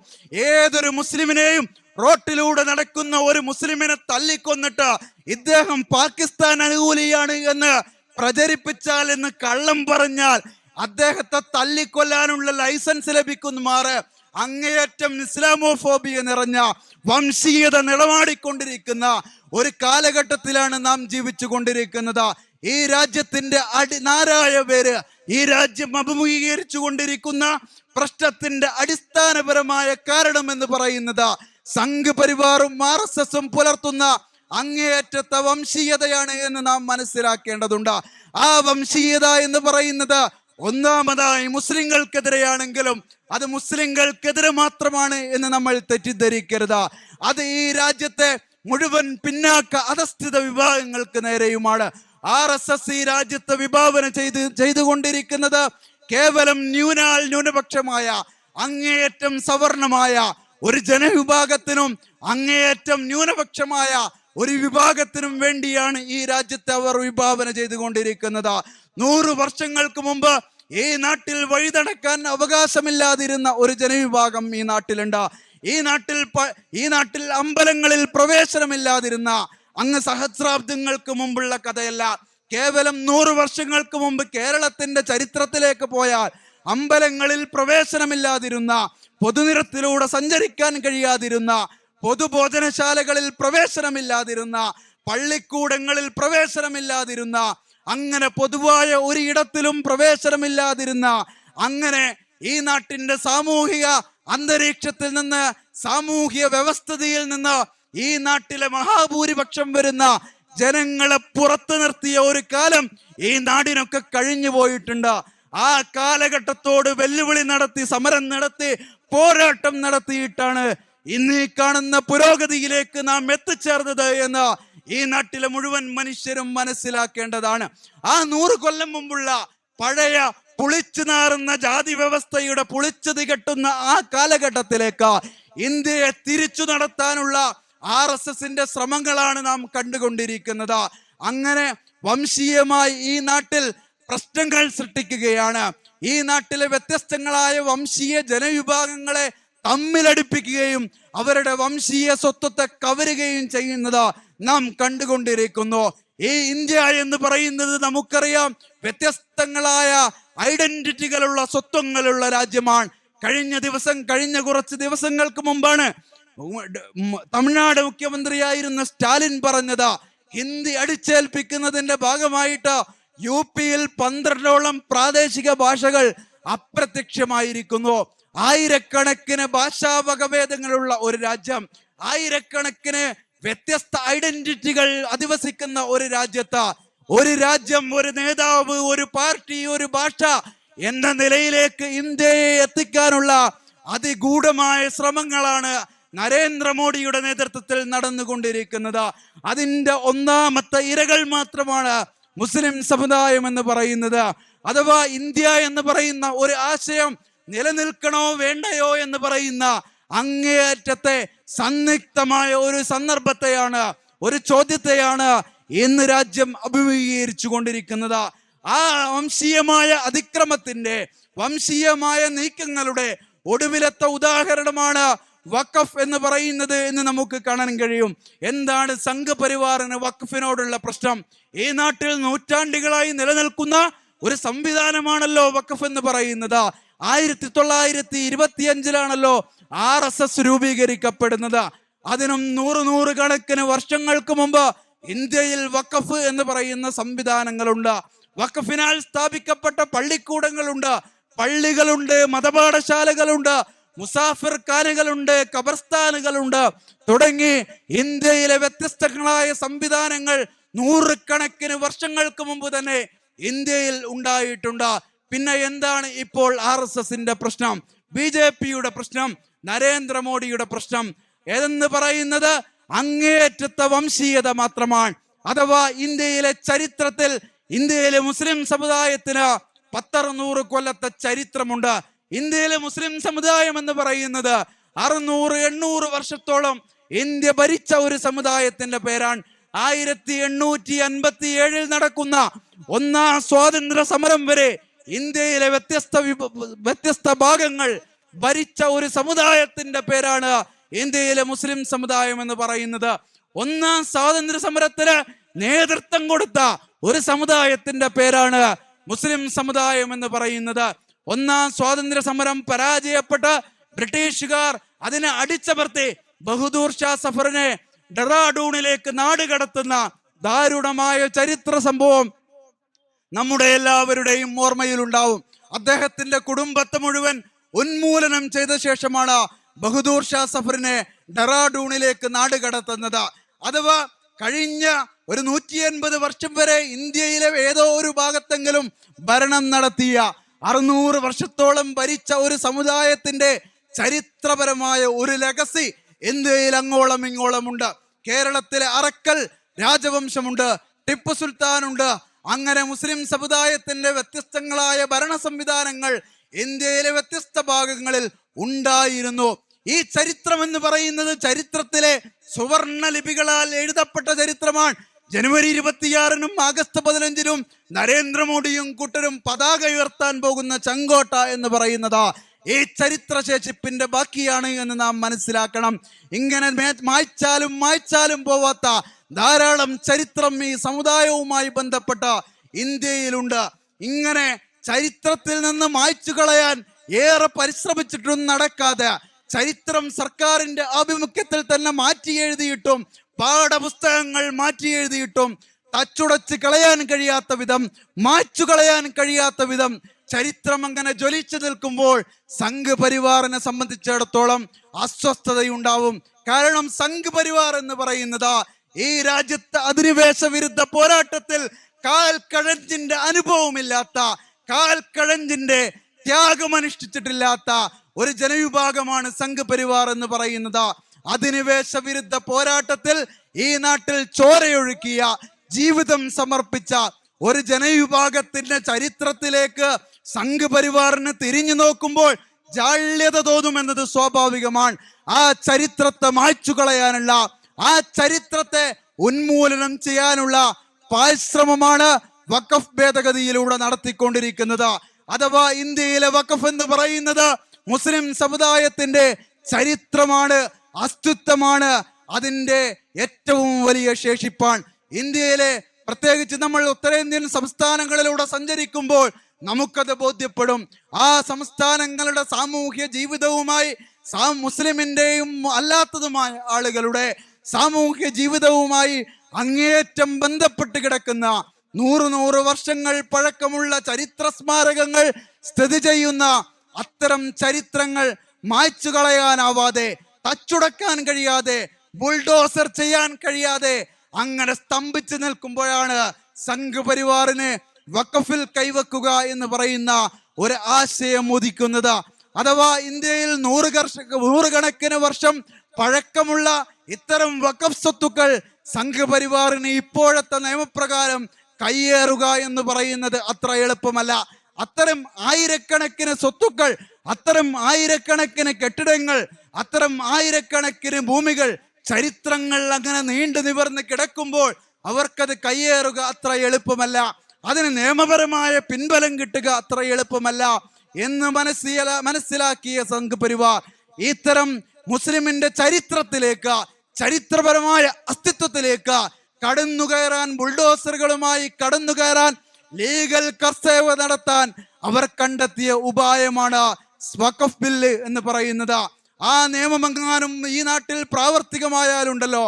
ഏതൊരു മുസ്ലിമിനെയും റോട്ടിലൂടെ നടക്കുന്ന ഒരു മുസ്ലിമിനെ തല്ലിക്കൊന്നിട്ട് ഇദ്ദേഹം പാകിസ്ഥാൻ അനുകൂലിയാണ് എന്ന് പ്രചരിപ്പിച്ചാൽ, എന്ന് കള്ളം പറഞ്ഞാൽ അദ്ദേഹത്തെ തല്ലിക്കൊല്ലാനുള്ള ലൈസൻസ് ലഭിക്കുമാറ് അങ്ങേയറ്റം ഇസ്ലാമോഫോബിയ നിറഞ്ഞ വംശീയത നിലമാടിക്കൊണ്ടിരിക്കുന്ന ഒരു കാലഘട്ടത്തിലാണ് നാം ജീവിച്ചു കൊണ്ടിരിക്കുന്നത്. ഈ രാജ്യത്തിന്റെ നാരായ പേര്, ഈ രാജ്യം അഭിമുഖീകരിച്ചു കൊണ്ടിരിക്കുന്ന പ്രശ്നത്തിന്റെ അടിസ്ഥാനപരമായ കാരണം എന്ന് പറയുന്നത് സംഘ് പരിവാറും RSSും പുലർത്തുന്ന അങ്ങേയറ്റത്തെ വംശീയതയാണ് എന്ന് നാം മനസ്സിലാക്കേണ്ടതുണ്ട്. ആ വംശീയത എന്ന് പറയുന്നത് ഒന്നാമതായി മുസ്ലിങ്ങൾക്കെതിരെയാണെങ്കിലും അത് മുസ്ലിങ്ങൾക്കെതിരെ മാത്രമാണ് എന്ന് നമ്മൾ തെറ്റിദ്ധരിക്കരുത്. അത് ഈ രാജ്യത്തെ മുഴുവൻ പിന്നാക്ക അധസ്ഥിത വിഭാഗങ്ങൾക്ക് നേരെയുമാണ്. RSS ഈ രാജ്യത്തെ വിഭാവന ചെയ്തുകൊണ്ടിരിക്കുന്നത് കേവലം ന്യൂനപക്ഷമായ അങ്ങേയറ്റം സവർണമായ ഒരു ജനവിഭാഗത്തിനും അങ്ങേയറ്റം ന്യൂനപക്ഷമായ ഒരു വിഭാഗത്തിനും വേണ്ടിയാണ് ഈ രാജ്യത്തെ അവർ വിഭാവന ചെയ്തുകൊണ്ടിരിക്കുന്നത്. 100 വർഷങ്ങൾക്ക് മുമ്പ് ഈ നാട്ടിൽ വഴിതടക്കാൻ അവകാശമില്ലാതിരുന്ന ഒരു ജനവിഭാഗം ഈ നാട്ടിലുണ്ട്. ഈ നാട്ടിൽ അമ്പലങ്ങളിൽ പ്രവേശനമില്ലാതിരുന്ന അങ്ങ് സഹസ്രാബ്ദങ്ങൾക്ക് മുമ്പുള്ള കഥയല്ല. കേവലം 100 വർഷങ്ങൾക്ക് മുമ്പ് കേരളത്തിന്റെ ചരിത്രത്തിലേക്ക് പോയാൽ അമ്പലങ്ങളിൽ പ്രവേശനമില്ലാതിരുന്ന, പൊതുനിരത്തിലൂടെ സഞ്ചരിക്കാൻ കഴിയാതിരുന്ന, പൊതുഭോജനശാലകളിൽ പ്രവേശനമില്ലാതിരുന്ന, പള്ളിക്കൂടങ്ങളിൽ പ്രവേശനമില്ലാതിരുന്ന, അങ്ങനെ പൊതുവായ ഒരു ഇടത്തിലും പ്രവേശനമില്ലാതിരുന്ന, അങ്ങനെ ഈ നാട്ടിന്റെ സാമൂഹിക അന്തരീക്ഷത്തിൽ നിന്ന്, സാമൂഹിക വ്യവസ്ഥിതിയിൽ നിന്ന് ഈ നാട്ടിലെ മഹാഭൂരിപക്ഷം വരുന്ന ജനങ്ങളെ പുറത്തു നിർത്തിയ ഒരു കാലം ഈ നാടിനൊക്കെ കഴിഞ്ഞു പോയിട്ടുണ്ട്. ആ കാലഘട്ടത്തോട് വെല്ലുവിളി നടത്തി, സമരം നടത്തി, പോരാട്ടം നടത്തിയിട്ടാണ് ഇന്ന് ഈ കാണുന്ന പുരോഗതിയിലേക്ക് നാം എത്തിച്ചേർന്നത് എന്ന് ഈ നാട്ടിലെ മുഴുവൻ മനുഷ്യരും മനസ്സിലാക്കേണ്ടതാണ്. ആ 100 കൊല്ലം മുമ്പുള്ള പഴയ പുളിച്ചു നാറുന്ന ജാതി വ്യവസ്ഥയുടെ പുളിച്ചു തികട്ടുന്ന ആ കാലഘട്ടത്തിലേക്ക് ഇന്ത്യയെ തിരിച്ചു നടത്താനുള്ള RSSന്റെ ശ്രമങ്ങളാണ് നാം കണ്ടുകൊണ്ടിരിക്കുന്നത്. അങ്ങനെ വംശീയമായി ഈ നാട്ടിൽ പ്രശ്നങ്ങൾ സൃഷ്ടിക്കുകയാണ്. ഈ നാട്ടിലെ വ്യത്യസ്തങ്ങളായ വംശീയ ജനവിഭാഗങ്ങളെ തമ്മിലടിപ്പിക്കുകയും അവരുടെ വംശീയ സ്വത്വത്തെ കവരുകയും ചെയ്യുന്നത് നാം കണ്ടുകൊണ്ടിരിക്കുന്നു. ഈ ഇന്ത്യ എന്ന് പറയുന്നത് നമുക്കറിയാം, വ്യത്യസ്തങ്ങളായ ഐഡന്റിറ്റികളുള്ള സ്വത്വങ്ങളുള്ള രാജ്യമാണ്. കഴിഞ്ഞ കുറച്ച് ദിവസങ്ങൾക്ക് മുമ്പാണ് തമിഴ്നാട് മുഖ്യമന്ത്രിയായിരുന്ന സ്റ്റാലിൻ പറഞ്ഞത്, ഹിന്ദി അടിച്ചേൽപ്പിക്കുന്നതിന്റെ ഭാഗമായിട്ട് UPയിൽ 12ഓളം പ്രാദേശിക ഭാഷകൾ അപ്രത്യക്ഷമായിരിക്കുന്നു. ആയിരക്കണക്കിന് ഭാഷാ വകഭേദങ്ങളുള്ള ഒരു രാജ്യം, ആയിരക്കണക്കിന് വ്യത്യസ്ത ഐഡന്റിറ്റികൾ അധിവസിക്കുന്ന ഒരു രാജ്യത്ത് ഒരു രാജ്യം, ഒരു നേതാവ്, ഒരു പാർട്ടി, ഒരു ഭാഷ എന്ന നിലയിലേക്ക് ഇന്ത്യയെ എത്തിക്കാനുള്ള അതിഗൂഢമായ ശ്രമങ്ങളാണ് നരേന്ദ്രമോദിയുടെ നേതൃത്വത്തിൽ നടന്നുകൊണ്ടിരിക്കുന്നത്. അതിന്റെ ഒന്നാമത്തെ ഇരകൾ മാത്രമാണ് മുസ്ലിം സമുദായം എന്ന് പറയുന്നത്. അഥവാ ഇന്ത്യ എന്ന് പറയുന്ന ഒരു ആശയം നിലനിൽക്കണോ വേണ്ടയോ എന്ന് പറയുന്ന അങ്ങേയറ്റത്തെ സന്നിഗ്ധമായ ഒരു സന്ദർഭത്തെയാണ്, ഒരു ചോദ്യത്തെയാണ് ഇന്ന് രാജ്യം അഭിമുഖീകരിച്ചു കൊണ്ടിരിക്കുന്നത്. ആ വംശീയമായ അതിക്രമത്തിന്റെ, വംശീയമായ നീക്കങ്ങളുടെ ഒടുവിലത്തെ ഉദാഹരണമാണ് വഖഫ് എന്ന് പറയുന്നത് എന്ന് നമുക്ക് കാണാൻ കഴിയും. എന്താണ് സംഘ് പരിവാറിന് വഖഫിനോടുള്ള പ്രശ്നം? ഈ നാട്ടിൽ നൂറ്റാണ്ടുകളായി നിലനിൽക്കുന്ന ഒരു സംവിധാനമാണല്ലോ വഖഫ് എന്ന് പറയുന്നത്. 1925-ലാണല്ലോ RSS രൂപീകരിക്കപ്പെടുന്നത്. അതിനും 100 കണക്കിന് വർഷങ്ങൾക്ക് മുമ്പ് ഇന്ത്യയിൽ വഖഫ് എന്ന് പറയുന്ന സംവിധാനങ്ങളുണ്ട്. വഖഫിനാൽ സ്ഥാപിക്കപ്പെട്ട പള്ളിക്കൂടങ്ങളുണ്ട്, പള്ളികളുണ്ട്, മതപാഠശാലകളുണ്ട്, മുസാഫിർ ഖാനുകളുണ്ട്, ഖബർസ്ഥാനുകളുണ്ട് തുടങ്ങി ഇന്ത്യയിലെ വ്യത്യസ്തങ്ങളായ സംവിധാനങ്ങൾ 100 കണക്കിന് വർഷങ്ങൾക്ക് മുമ്പ് തന്നെ ഇന്ത്യയിൽ ഉണ്ടായിട്ടുണ്ട്. പിന്നെ എന്താണ് ഇപ്പോൾ RSSന്റെ പ്രശ്നം, BJPയുടെ പ്രശ്നം, നരേന്ദ്രമോദിയുടെ പ്രശ്നം ഏതെന്ന് പറയുന്നത് അങ്ങേയറ്റത്തെ വംശീയത മാത്രമാണ്. അഥവാ ഇന്ത്യയിലെ ചരിത്രത്തിൽ ഇന്ത്യയിലെ മുസ്ലിം സമുദായത്തിന് 600 കൊല്ലത്തെ ചരിത്രമുണ്ട്. ഇന്ത്യയിലെ മുസ്ലിം സമുദായം എന്ന് പറയുന്നത് 600-800 വർഷത്തോളം ഇന്ത്യ ഭരിച്ച ഒരു സമുദായത്തിന്റെ പേരാണ്. 1857 നടക്കുന്ന 1ാം സ്വാതന്ത്ര്യ സമരം വരെ ഇന്ത്യയിലെ വ്യത്യസ്ത ഭാഗങ്ങൾ ഭരിച്ച ഒരു സമുദായത്തിന്റെ പേരാണ് ഇന്ത്യയിലെ മുസ്ലിം സമുദായം എന്ന് പറയുന്നത്. ഒന്നാം സ്വാതന്ത്ര്യ സമരത്തിന് നേതൃത്വം കൊടുത്ത ഒരു സമുദായത്തിന്റെ പേരാണ് മുസ്ലിം സമുദായം എന്ന് പറയുന്നത്. ഒന്നാം സ്വാതന്ത്ര്യ സമരം പരാജയപ്പെട്ട് ബ്രിട്ടീഷുകാർ അതിനെ അടിച്ചമർത്തി ബഹദൂർ ഷാ സഫറിനെ ഡെറാഡൂണിലേക്ക് നാടുകടത്തുന്ന ദാരുണമായ ചരിത്ര സംഭവം നമ്മുടെ എല്ലാവരുടെയും ഓർമ്മയിലുണ്ടാവും. അദ്ദേഹത്തിന്റെ കുടുംബത്തെ മുഴുവൻ ഉന്മൂലനം ചെയ്ത ശേഷമാണ് ബഹദൂർ ഷാ സഫറിനെ ഡെറാഡൂണിലേക്ക് നാടുകടത്തുന്നത്. അഥവാ കഴിഞ്ഞ ഒരു 180 വർഷം വരെ ഇന്ത്യയിലെ ഏതോ ഒരു ഭാഗത്തെങ്കിലും ഭരണം നടത്തിയ 600 വർഷത്തോളം ഭരിച്ച ഒരു സമുദായത്തിന്റെ ചരിത്രപരമായ ഒരു ലെഗസി ഇന്ത്യയിൽ അങ്ങോളം ഇങ്ങോളം ഉണ്ട്. കേരളത്തിലെ അറക്കൽ രാജവംശമുണ്ട്, ടിപ്പു സുൽത്താൻ ഉണ്ട്. അങ്ങനെ മുസ്ലിം സമുദായത്തിന്റെ വ്യത്യസ്തങ്ങളായ ഭരണ സംവിധാനങ്ങൾ ഇന്ത്യയിലെ വ്യത്യസ്ത ഭാഗങ്ങളിൽ ഉണ്ടായിരുന്നു. ഈ ചരിത്രം എന്ന് പറയുന്നത് ചരിത്രത്തിലെ സുവർണ ലിപികളാൽ എഴുതപ്പെട്ട ചരിത്രമാണ്. ജനുവരി 26-നും ആഗസ്റ്റ് 15-നും നരേന്ദ്രമോദിയും കൂട്ടരും പതാക ഉയർത്താൻ പോകുന്ന ചെങ്കോട്ട എന്ന് പറയുന്നത് ഈ ചരിത്രശേഷിപ്പിന്റെ ബാക്കിയാണ് എന്ന് നാം മനസ്സിലാക്കണം. ഇങ്ങനെ മായ്ച്ചാലും പോവാത്ത ധാരാളം ചരിത്രം ഈ സമുദായവുമായി ബന്ധപ്പെട്ട ഇന്ത്യയിലുണ്ട്. ഇങ്ങനെ ചരിത്രത്തിൽ നിന്ന് മായ്ച്ചു കളയാൻ ഏറെ പരിശ്രമിച്ചിട്ടും നടക്കാതെ, ചരിത്രം സർക്കാരിന്റെ ആഭിമുഖ്യത്തിൽ തന്നെ മാറ്റി എഴുതിയിട്ടും പാഠപുസ്തകങ്ങൾ മാറ്റി എഴുതിയിട്ടും തച്ചുടച്ച് കളയാൻ കഴിയാത്ത വിധം, മായ്ച്ചു കളയാൻ കഴിയാത്ത വിധം ചരിത്രം അങ്ങനെ ജ്വലിച്ചു നിൽക്കുമ്പോൾ സംഘ് പരിവാറിനെ സംബന്ധിച്ചിടത്തോളം അസ്വസ്ഥതയുണ്ടാവും. കാരണം സംഘ് പരിവാർ എന്ന് പറയുന്നത് ഈ രാജ്യത്തെ അധിനിവേശ വിരുദ്ധ പോരാട്ടത്തിൽ കാൽക്കഴഞ്ചിന്റെ അനുഭവമില്ലാത്ത, കാൽക്കഴഞ്ചിന്റെ ത്യാഗമനുഷ്ഠിച്ചിട്ടില്ലാത്ത ഒരു ജനവിഭാഗമാണ് സംഘ് പരിവാർ എന്ന് പറയുന്നത്. അധിനിവേശ വിരുദ്ധ പോരാട്ടത്തിൽ ഈ നാട്ടിൽ ചോരയൊഴുക്കിയ, ജീവിതം സമർപ്പിച്ച ഒരു ജനവിഭാഗത്തിന്റെ ചരിത്രത്തിലേക്ക് സംഘ് പരിവാറിന് തിരിഞ്ഞു നോക്കുമ്പോൾ ജാള്യത തോന്നുമെന്നത് സ്വാഭാവികമാണ്. ആ ചരിത്രത്തെ മായ്ച്ചു കളയാനുള്ള, ആ ചരിത്രത്തെ ഉന്മൂലനം ചെയ്യാനുള്ള പരിശ്രമമാണ് വഖഫ് ഭേദഗതിയിലൂടെ നടത്തിക്കൊണ്ടിരിക്കുന്നത്. അഥവാ ഇന്ത്യയിലെ വഖഫ് എന്ന് പറയുന്നത് മുസ്ലിം സമുദായത്തിന്റെ ചരിത്രമാണ്, അസ്തിത്വമാണ്, അതിന്റെ ഏറ്റവും വലിയ ശേഷിപ്പാണ്. ഇന്ത്യയിലെ പ്രത്യേകിച്ച് നമ്മൾ ഉത്തരേന്ത്യൻ സംസ്ഥാനങ്ങളിലൂടെ സഞ്ചരിക്കുമ്പോൾ നമുക്കത് ബോധ്യപ്പെടും. ആ സംസ്ഥാനങ്ങളുടെ സാമൂഹ്യ ജീവിതവുമായി മുസ്ലിമിന്റെയും അല്ലാത്തതുമായ ആളുകളുടെ സാമൂഹ്യ ജീവിതവുമായി അങ്ങേയറ്റം ബന്ധപ്പെട്ട് കിടക്കുന്ന 100 വർഷങ്ങൾ പഴക്കമുള്ള ചരിത്ര സ്മാരകങ്ങൾ സ്ഥിതി ചെയ്യുന്ന അത്തരം ചരിത്രങ്ങൾ മായ്ച്ചു കളയാനാവാതെ, തച്ചുടക്കാൻ കഴിയാതെ, ബുൾഡോസർ ചെയ്യാൻ കഴിയാതെ അങ്ങനെ സ്തംഭിച്ചു നിൽക്കുമ്പോഴാണ് സംഘ് പരിവാറിന് വഖഫിൽ കൈവക്കുക എന്ന് പറയുന്ന ഒരു ആശയം ഉദിക്കുന്നത്. അഥവാ ഇന്ത്യയിൽ നൂറുകണക്കിന് വർഷം പഴക്കമുള്ള ഇത്തരം വഖഫ് സ്വത്തുക്കൾ സംഘ് പരിവാറിന് ഇപ്പോഴത്തെ നിയമപ്രകാരം കയ്യേറുക എന്ന് പറയുന്നത് അത്ര എളുപ്പമല്ല. അത്തരം ആയിരക്കണക്കിന് സ്വത്തുക്കൾ, അത്തരം ആയിരക്കണക്കിന് കെട്ടിടങ്ങൾ, അത്തരം ആയിരക്കണക്കിന് ഭൂമികൾ, ചരിത്രങ്ങൾ അങ്ങനെ നീണ്ടു നിവർന്ന് കിടക്കുമ്പോൾ അവർക്കത് കയ്യേറുക അത്ര എളുപ്പമല്ല. അതിന് നിയമപരമായ പിൻബലം കിട്ടുക അത്ര എളുപ്പമല്ല എന്ന് മനസ്സിലാക്കിയ സംഘ് പരിവാർ ഇത്തരം മുസ്ലിമിന്റെ ചരിത്രത്തിലേക്ക്, ചരിത്രപരമായ അസ്തിത്വത്തിലേക്ക് കടന്നുകയറാൻ, ബുൾഡോസറുകളുമായി കടന്നുകയറാൻ, ലീഗൽ കർസേവ നടത്താൻ അവർ കണ്ടെത്തിയ ഉപായമാണ് വഖഫ് ബില്ല് എന്ന് പറയുന്നത്. ആ നിയമമെങ്ങാനും ഈ നാട്ടിൽ പ്രാവർത്തികമായാലുണ്ടല്ലോ,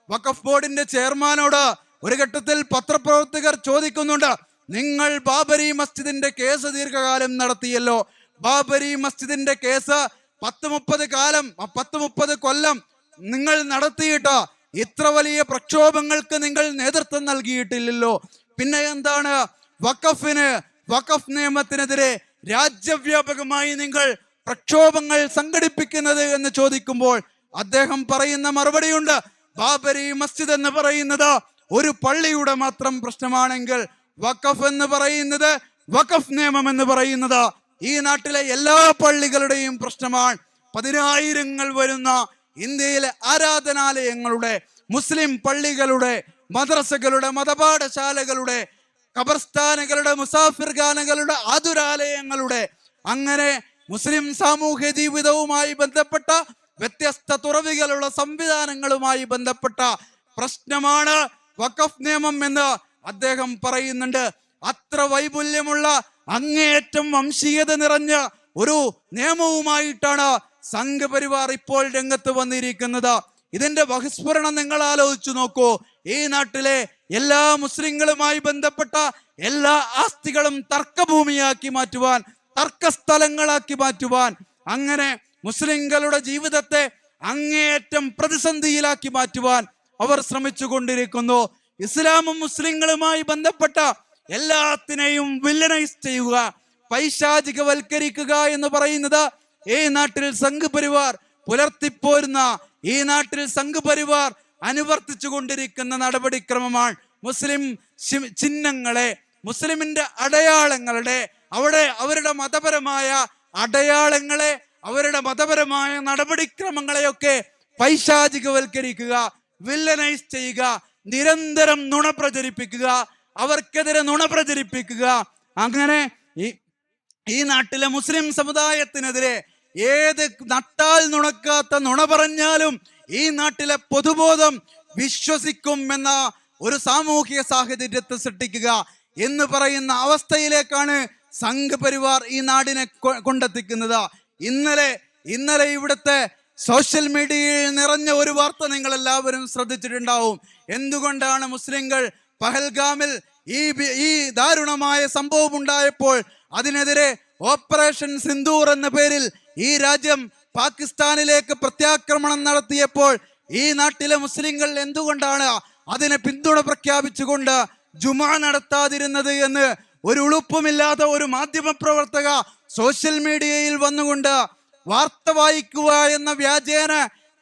വഖഫ് ബോർഡിന്റെ ചെയർമാനോട് ഒരു ഘട്ടത്തിൽ പത്രപ്രവർത്തകർ ചോദിക്കുന്നുണ്ട്, നിങ്ങൾ ബാബരി മസ്ജിദിന്റെ കേസ് ദീർഘകാലം നടത്തിയല്ലോ, ബാബരി മസ്ജിദിന്റെ കേസ് 30 കൊല്ലം നിങ്ങൾ നടത്തിയിട്ട് ഇത്ര വലിയ പ്രക്ഷോഭങ്ങൾക്ക് നിങ്ങൾ നേതൃത്വം നൽകിയിട്ടില്ലല്ലോ, പിന്നെ എന്താണ് വഖഫ് നിയമത്തിനെതിരെ രാജ്യവ്യാപകമായി നിങ്ങൾ പ്രക്ഷോഭങ്ങൾ സംഘടിപ്പിക്കുന്നത് എന്ന് ചോദിക്കുമ്പോൾ അദ്ദേഹം പറയുന്ന മറുപടിയുണ്ട്, ബാബരി മസ്ജിദ് എന്ന് പറയുന്നത് ഒരു പള്ളിയുടെ മാത്രം പ്രശ്നമാണെങ്കിൽ വഖഫ് എന്ന് പറയുന്നത്, വഖഫ് നിയമം എന്ന് പറയുന്നത് ഈ നാട്ടിലെ എല്ലാ പള്ളികളുടെയും പ്രശ്നമാണ്. 10,000 വരുന്ന ഇന്ത്യയിലെ ആരാധനാലയങ്ങളുടെ, മുസ്ലിം പള്ളികളുടെ, മദ്രസകളുടെ, മതപാഠശാലകളുടെ, ഖബർസ്ഥാനുകളുടെ, മുസാഫിർഖാനകളുടെ, ആതുരാലയങ്ങളുടെ, അങ്ങനെ മുസ്ലിം സാമൂഹ്യ ജീവിതവുമായി ബന്ധപ്പെട്ട വ്യത്യസ്ത തുറവികളുള്ള സംവിധാനങ്ങളുമായി ബന്ധപ്പെട്ട പ്രശ്നമാണ് വഖഫ് നിയമം എന്ന് അദ്ദേഹം പറയുന്നുണ്ട്. അത്ര വൈപുല്യമുള്ള അങ്ങേയറ്റം വംശീയത നിറഞ്ഞ ഒരു നിയമവുമായിട്ടാണ് സംഘപരിവാർ ഇപ്പോൾ രംഗത്ത് വന്നിരിക്കുന്നത്. ഇതിന്റെ ബഹിസ്ഫുരണം നിങ്ങൾ ആലോചിച്ചു നോക്കൂ. ഈ നാട്ടിലെ എല്ലാ മുസ്ലിങ്ങളുമായി ബന്ധപ്പെട്ട എല്ലാ ആസ്തികളും തർക്കഭൂമിയാക്കി മാറ്റുവാൻ, തർക്കസ്ഥലങ്ങളാക്കി മാറ്റുവാൻ, അങ്ങനെ മുസ്ലിങ്ങളുടെ ജീവിതത്തെ അങ്ങേയറ്റം പ്രതിസന്ധിയിലാക്കി മാറ്റുവാൻ അവർ ശ്രമിച്ചു കൊണ്ടിരിക്കുന്നു. ഇസ്ലാമും മുസ്ലിങ്ങളുമായി ബന്ധപ്പെട്ട എല്ലാത്തിനെയും വില്ലനൈസ് ചെയ്യുക, പൈശാചികവൽക്കരിക്കുക എന്ന് പറയുന്നത് ഈ നാട്ടിൽ സംഘപരിവാർ പുലർത്തിപ്പോരുന്ന, ഈ നാട്ടിൽ സംഘപരിവാർ അനുവർത്തിച്ചു കൊണ്ടിരിക്കുന്ന നടപടിക്രമമാണ്. മുസ്ലിം ചിഹ്നങ്ങളെ, മുസ്ലിമിന്റെ അടയാളങ്ങളുടെ, അവരുടെ മതപരമായ അടയാളങ്ങളെ, അവരുടെ മതപരമായ നടപടിക്രമങ്ങളെയൊക്കെ പൈശാചികവൽക്കരിക്കുക, വില്ലനൈസ് ചെയ്യുക, നിരന്തരം നുണ പ്രചരിപ്പിക്കുക, അവർക്കെതിരെ നുണ പ്രചരിപ്പിക്കുക. അങ്ങനെ ഈ നാട്ടിലെ മുസ്ലിം സമുദായത്തിനെതിരെ ഏത് നട്ടാൽ നുണക്കാത്ത നുണ പറഞ്ഞാലും ഈ നാട്ടിലെ പൊതുബോധം വിശ്വസിക്കും എന്ന ഒരു സാമൂഹിക സാഹചര്യത്തെ സൃഷ്ടിക്കുക എന്ന് പറയുന്ന അവസ്ഥയിലേക്കാണ് സംഘപരിവാർ ഈ നാടിനെ കൊണ്ടെത്തിക്കുന്നത്. ഇന്നലെ ഇവിടുത്തെ സോഷ്യൽ മീഡിയയിൽ നിറഞ്ഞ ഒരു വാർത്ത നിങ്ങൾ എല്ലാവരും ശ്രദ്ധിച്ചിട്ടുണ്ടാവും. എന്തുകൊണ്ടാണ് മുസ്ലിങ്ങൾ പഹൽഗാമിൽ ഈ ദാരുണമായ സംഭവം ഉണ്ടായപ്പോൾ അതിനെതിരെ ഓപ്പറേഷൻ സിന്ദൂർ എന്ന പേരിൽ ഈ രാജ്യം പാകിസ്ഥാനിലേക്ക് പ്രത്യാക്രമണം നടത്തിയപ്പോൾ ഈ നാട്ടിലെ മുസ്ലിങ്ങൾ എന്തുകൊണ്ടാണ് അതിനെ പിന്തുണ പ്രഖ്യാപിച്ചുകൊണ്ട് ജുമാ നടത്താതിരുന്നത് എന്ന് ഒരു ഉളുപ്പുമില്ലാത്ത ഒരു മാധ്യമ പ്രവർത്തക സോഷ്യൽ മീഡിയയിൽ വന്നുകൊണ്ട് വാർത്ത വായിക്കുക എന്ന വ്യാജേന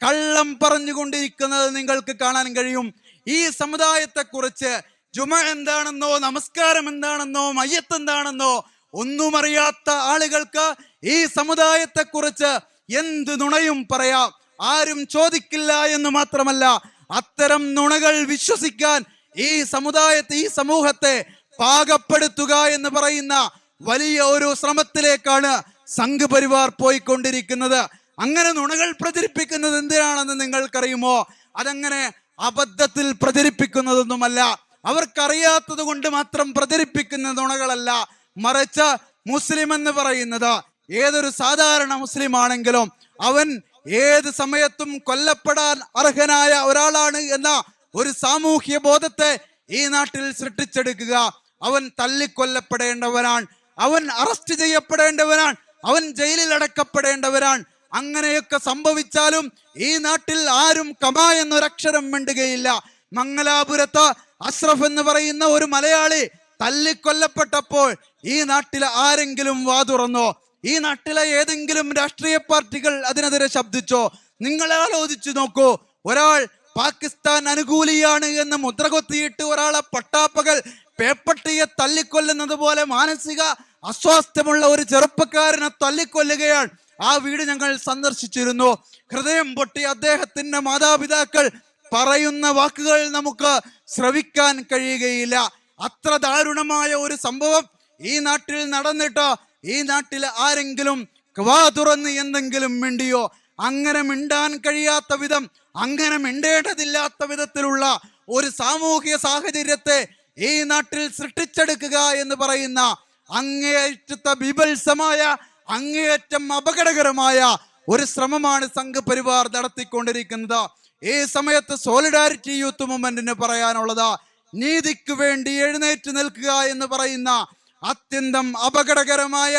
കള്ളം പറഞ്ഞുകൊണ്ടിരിക്കുന്നത് നിങ്ങൾക്ക് കാണാൻ കഴിയും. ഈ സമുദായത്തെക്കുറിച്ച് ജുമ എന്താണെന്നോ, നമസ്കാരം എന്താണെന്നോ, മയ്യത്ത് എന്താണെന്നോ ഒന്നും അറിയാത്ത ആളുകൾക്ക് ഈ സമുദായത്തെക്കുറിച്ച് എന്ത് നുണയും പറയാം. ആരും ചോദിക്കില്ല എന്ന് മാത്രമല്ല, അത്തരം നുണകൾ വിശ്വസിക്കാൻ ഈ സമൂഹത്തെ പാകപ്പെടുത്തുക എന്ന് പറയുന്ന വലിയ ഒരു ശ്രമത്തിലേക്കാണ് സംഘപരിവാർ പോയിക്കൊണ്ടിരിക്കുന്നത്. അങ്ങനെ നുണകൾ പ്രചരിപ്പിക്കുന്നത് എന്തിനാണെന്ന് നിങ്ങൾക്കറിയുമോ? അതങ്ങനെ അബദ്ധത്തിൽ പ്രചരിപ്പിക്കുന്നതൊന്നുമല്ല, അവർക്കറിയാത്തത് കൊണ്ട് മാത്രം പ്രചരിപ്പിക്കുന്ന നുണകളല്ല. മറിച്ച് മുസ്ലിം എന്ന് പറയുന്നത് ഏതൊരു സാധാരണ മുസ്ലിം ആണെങ്കിലും അവൻ ഏത് സമയത്തും കൊല്ലപ്പെടാൻ അർഹനായ ഒരാളാണ് എന്ന ഒരു സാമൂഹ്യ ബോധത്തെ ഈ നാട്ടിൽ സൃഷ്ടിച്ചെടുക്കുക. അവൻ തല്ലിക്കൊല്ലപ്പെടേണ്ടവനാണ്, അവൻ അറസ്റ്റ് ചെയ്യപ്പെടേണ്ടവനാണ്, അവൻ ജയിലിൽ അടക്കപ്പെടേണ്ടവനാണ്. അങ്ങനെയൊക്കെ സംഭവിച്ചാലും ഈ നാട്ടിൽ ആരും കമാ എന്നൊരക്ഷരം മിണ്ടുകയില്ല. മംഗലാപുരത്ത് അഷ്റഫ് എന്ന് പറയുന്ന ഒരു മലയാളി തല്ലിക്കൊല്ലപ്പെട്ടപ്പോൾ ഈ നാട്ടിലെ ആരെങ്കിലും വാതുറന്നോ? ഈ നാട്ടിലെ ഏതെങ്കിലും രാഷ്ട്രീയ പാർട്ടികൾ അതിനെതിരെ ശബ്ദിച്ചോ? നിങ്ങൾ ആലോചിച്ചു നോക്കൂ. ഒരാൾ പാകിസ്ഥാൻ അനുകൂലിയാണ് എന്ന് മുദ്രകൊത്തിയിട്ട് ഒരാളെ പട്ടാപ്പകൽ പേപ്പട്ടിയെ തല്ലിക്കൊല്ലുന്നത് പോലെ മാനസിക അസ്വാസ്ഥ്യമുള്ള ഒരു ചെറുപ്പക്കാരനെ തല്ലിക്കൊല്ലുകയാണ്. ആ വീട് ഞങ്ങൾ സന്ദർശിച്ചിരുന്നു. ഹൃദയം പൊട്ടി അദ്ദേഹത്തിന്റെ മാതാപിതാക്കൾ പറയുന്ന വാക്കുകൾ നമുക്ക് ശ്രവിക്കാൻ കഴിയുകയില്ല. അത്ര ദാരുണമായ ഒരു സംഭവം ഈ നാട്ടിൽ നടന്നിട്ട് ഈ നാട്ടിൽ ആരെങ്കിലും വാ തുറന്ന് എന്തെങ്കിലും മിണ്ടിയോ? അങ്ങനെ മിണ്ടാൻ കഴിയാത്ത വിധം, അങ്ങനെ മിണ്ടേണ്ടതില്ലാത്ത വിധത്തിലുള്ള ഒരു സാമൂഹിക സാഹചര്യത്തെ ഈ നാട്ടിൽ സൃഷ്ടിച്ചെടുക്കുക എന്ന് പറയുന്ന അങ്ങേയറ്റത്തെ ബീഭത്സമായ, അങ്ങേയറ്റം അപകടകരമായ ഒരു ശ്രമമാണ് സംഘപരിവാർ നടത്തിക്കൊണ്ടിരിക്കുന്നത്. ഈ സമയത്ത് സോളിഡാരിറ്റി യൂത്ത് മൂവ്മെന്റിന് പറയാനുള്ളത്, നീതിക്ക് വേണ്ടി എഴുന്നേറ്റ് നിൽക്കുക എന്ന് പറയുന്ന അത്യന്തം അപകടകരമായ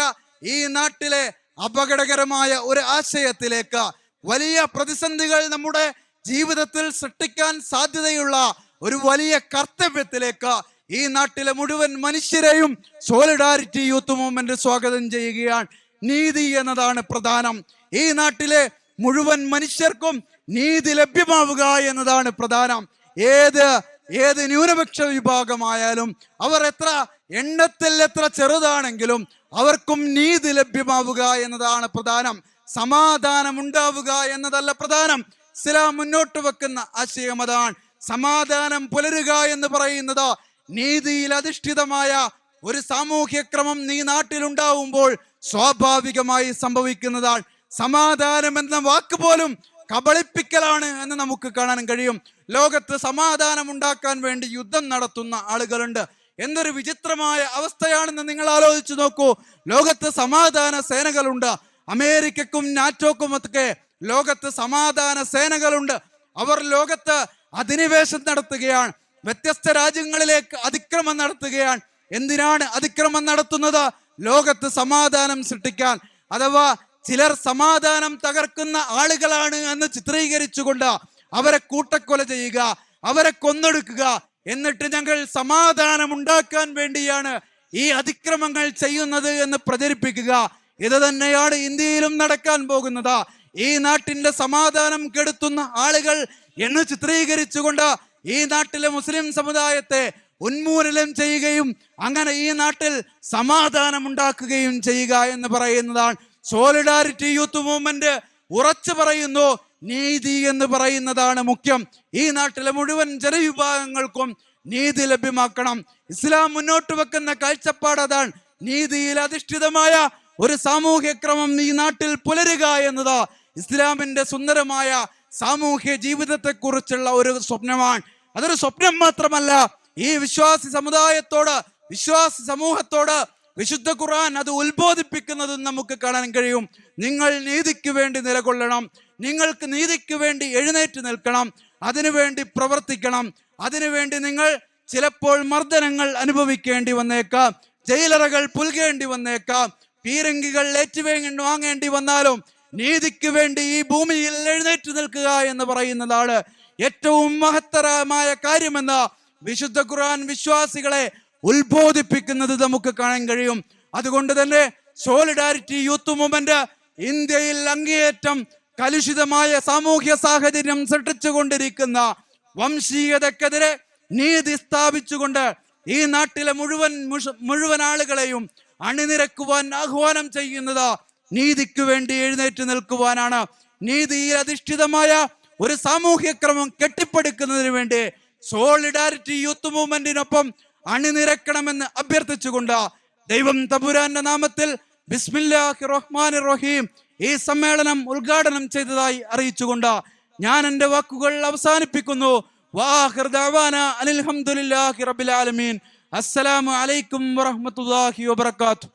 ഈ നാട്ടിലെ അപകടകരമായ ഒരു ആശയത്തിലേക്ക്, വലിയ പ്രതിസന്ധികൾ നമ്മുടെ ജീവിതത്തിൽ സൃഷ്ടിക്കാൻ സാധ്യതയുള്ള ഒരു വലിയ കർത്തവ്യത്തിലേക്ക് ഈ നാട്ടിലെ മുഴുവൻ മനുഷ്യരെയും സോളിഡാരിറ്റി യൂത്ത് മൂവ്മെന്റ് സ്വാഗതം ചെയ്യുകയാണ്. നീതി എന്നതാണ് പ്രധാനം. ഈ നാട്ടിലെ മുഴുവൻ മനുഷ്യർക്കും നീതി ലഭ്യമാവുക എന്നതാണ് പ്രധാനം. ഏത് ന്യൂനപക്ഷ വിഭാഗമായാലും അവർ എണ്ണത്തിൽ എത്ര ചെറുതാണെങ്കിലും അവർക്കും നീതി ലഭ്യമാവുക എന്നതാണ് പ്രധാനം. സമാധാനം ഉണ്ടാവുക എന്നതല്ല പ്രധാനം. ഇസ്ലാം മുന്നോട്ട് വെക്കുന്ന ആശയം അതാണ്. സമാധാനം പുലരുക എന്ന് പറയുന്നത് നീതിയിൽ അധിഷ്ഠിതമായ ഒരു സാമൂഹ്യ ക്രമം ഈ നാട്ടിലുണ്ടാവുമ്പോൾ സ്വാഭാവികമായി സംഭവിക്കുന്നതാണ്. സമാധാനം എന്ന വാക്ക് പോലും കബളിപ്പിക്കലാണ് എന്ന് നമുക്ക് കാണാൻ കഴിയും. ലോകത്ത് സമാധാനം ഉണ്ടാക്കാൻ വേണ്ടി യുദ്ധം നടത്തുന്ന ആളുകളുണ്ട്. എന്തൊരു വിചിത്രമായ അവസ്ഥയാണെന്ന് നിങ്ങൾ ആലോചിച്ചു നോക്കൂ. ലോകത്ത് സമാധാന സേനകളുണ്ട്. അമേരിക്കക്കും നാറ്റോക്കും ഒക്കെ ലോകത്ത് സമാധാന സേനകളുണ്ട്. അവർ ലോകത്ത് അധിനിവേശം നടത്തുകയാണ്, വ്യത്യസ്ത രാജ്യങ്ങളിലേക്ക് അതിക്രമം നടത്തുകയാണ്. എന്തിനാണ് അതിക്രമം നടത്തുന്നത്? ലോകത്ത് സമാധാനം സൃഷ്ടിക്കാൻ. അഥവാ ചിലർ സമാധാനം തകർക്കുന്ന ആളുകളാണ് എന്ന് ചിത്രീകരിച്ചുകൊണ്ട് അവരെ കൂട്ടക്കൊല ചെയ്യുക, അവരെ കൊന്നൊടുക്കുക, എന്നിട്ട് ഞങ്ങൾ സമാധാനം ഉണ്ടാക്കാൻ വേണ്ടിയാണ് ഈ അതിക്രമങ്ങൾ ചെയ്യുന്നത് എന്ന് പ്രചരിപ്പിക്കുക. ഇത് തന്നെയാണ് ഇന്ത്യയിലും നടക്കാൻ പോകുന്നത്. ഈ നാട്ടിന്റെ സമാധാനം കെടുത്തുന്ന ആളുകൾ എന്ന് ചിത്രീകരിച്ചുകൊണ്ട് ഈ നാട്ടിലെ മുസ്ലിം സമുദായത്തെ ഉന്മൂലനം ചെയ്യുകയും അങ്ങനെ ഈ നാട്ടിൽ സമാധാനം ഉണ്ടാക്കുകയും ചെയ്യുക എന്ന് പറയുന്നതാണ്. സോളിഡാരിറ്റി യൂത്ത് മൂവ്മെന്റ് ഉറച്ചു പറയുന്നു, നീതി എന്ന് പറയുന്നതാണ് മുഖ്യം. ഈ നാട്ടിലെ മുഴുവൻ ജനവിഭാഗങ്ങൾക്കും നീതി ലഭ്യമാക്കണം. ഇസ്ലാം മുന്നോട്ട് വെക്കുന്ന കാഴ്ചപ്പാട് അതാണ്. നീതിയിൽ അധിഷ്ഠിതമായ ഒരു സാമൂഹ്യ ക്രമം ഈ നാട്ടിൽ പുലരുക എന്നത് ഇസ്ലാമിന്റെ സുന്ദരമായ സാമൂഹ്യ ജീവിതത്തെ കുറിച്ചുള്ള ഒരു സ്വപ്നമാണ്. അതൊരു സ്വപ്നം മാത്രമല്ല, ഈ വിശ്വാസി സമുദായത്തോട്, വിശ്വാസി സമൂഹത്തോട് വിശുദ്ധ ഖുർആൻ അത് ഉത്ബോധിപ്പിക്കുന്നതും നമുക്ക് കാണാൻ കഴിയും. നിങ്ങൾ നീതിക്ക് വേണ്ടി നിലകൊള്ളണം, നിങ്ങൾക്ക് നീതിക്ക് വേണ്ടി എഴുന്നേറ്റ് നിൽക്കണം, അതിനുവേണ്ടി പ്രവർത്തിക്കണം. അതിനുവേണ്ടി നിങ്ങൾ ചിലപ്പോൾ മർദ്ദനങ്ങൾ അനുഭവിക്കേണ്ടി വന്നേക്കാം, ജയിലറകൾ പുൽകേണ്ടി വന്നേക്കാം, പീരങ്കികൾ വാങ്ങേണ്ടി വന്നാലും നീതിക്ക് വേണ്ടി ഈ ഭൂമിയിൽ എഴുന്നേറ്റ് നിൽക്കുക എന്ന് പറയുന്നതാണ് ഏറ്റവും മഹത്തരമായ കാര്യമെന്ന് വിശുദ്ധ ഖുർആൻ വിശ്വാസികളെ ഉത്ബോധിപ്പിക്കുന്നത് നമുക്ക് കാണാൻ കഴിയും. അതുകൊണ്ട് തന്നെ സോളിഡാരിറ്റി യൂത്ത് മൂവ്മെന്റ് ഇന്ത്യയിൽ അങ്ങേയറ്റം കലുഷിതമായ സാമൂഹ്യ സാഹചര്യം സൃഷ്ടിച്ചുകൊണ്ടിരിക്കുന്ന വംശീയതക്കെതിരെ നീതി സ്ഥാപിച്ചുകൊണ്ട് ഈ നാട്ടിലെ മുഴുവൻ ആളുകളെയും അണിനിരക്കുവാൻ ആഹ്വാനം ചെയ്യുന്നത് നീതിക്ക് വേണ്ടി എഴുന്നേറ്റ് നിൽക്കുവാനാണ്. നീതിയിൽ അധിഷ്ഠിതമായ ഒരു സാമൂഹ്യ ക്രമം കെട്ടിപ്പടുക്കുന്നതിന് വേണ്ടി സോളിഡാരിറ്റി യൂത്ത് മൂവ്മെന്റിനൊപ്പം അണിനിരക്കണമെന്ന് അഭ്യർത്ഥിച്ചുകൊണ്ട് ദൈവം തമ്പുരാന്റെ നാമത്തിൽ ബിസ്മില്ലാഹിർ റഹ്മാനിർ റഹീം ഈ സമ്മേളനം ഉദ്ഘാടനം ചെയ്തതായി അറിയിച്ചുകൊണ്ട് ഞാൻ എൻ്റെ വാക്കുകൾ അവസാനിപ്പിക്കുന്നു. വാഹിർ ദഅവാന അൽഹംദുലില്ലാഹി റബ്ബിൽ ആലമീൻ. അസ്സലാമു അലൈക്കും വറഹ്മത്തുള്ളാഹി വബറകാതുഹു.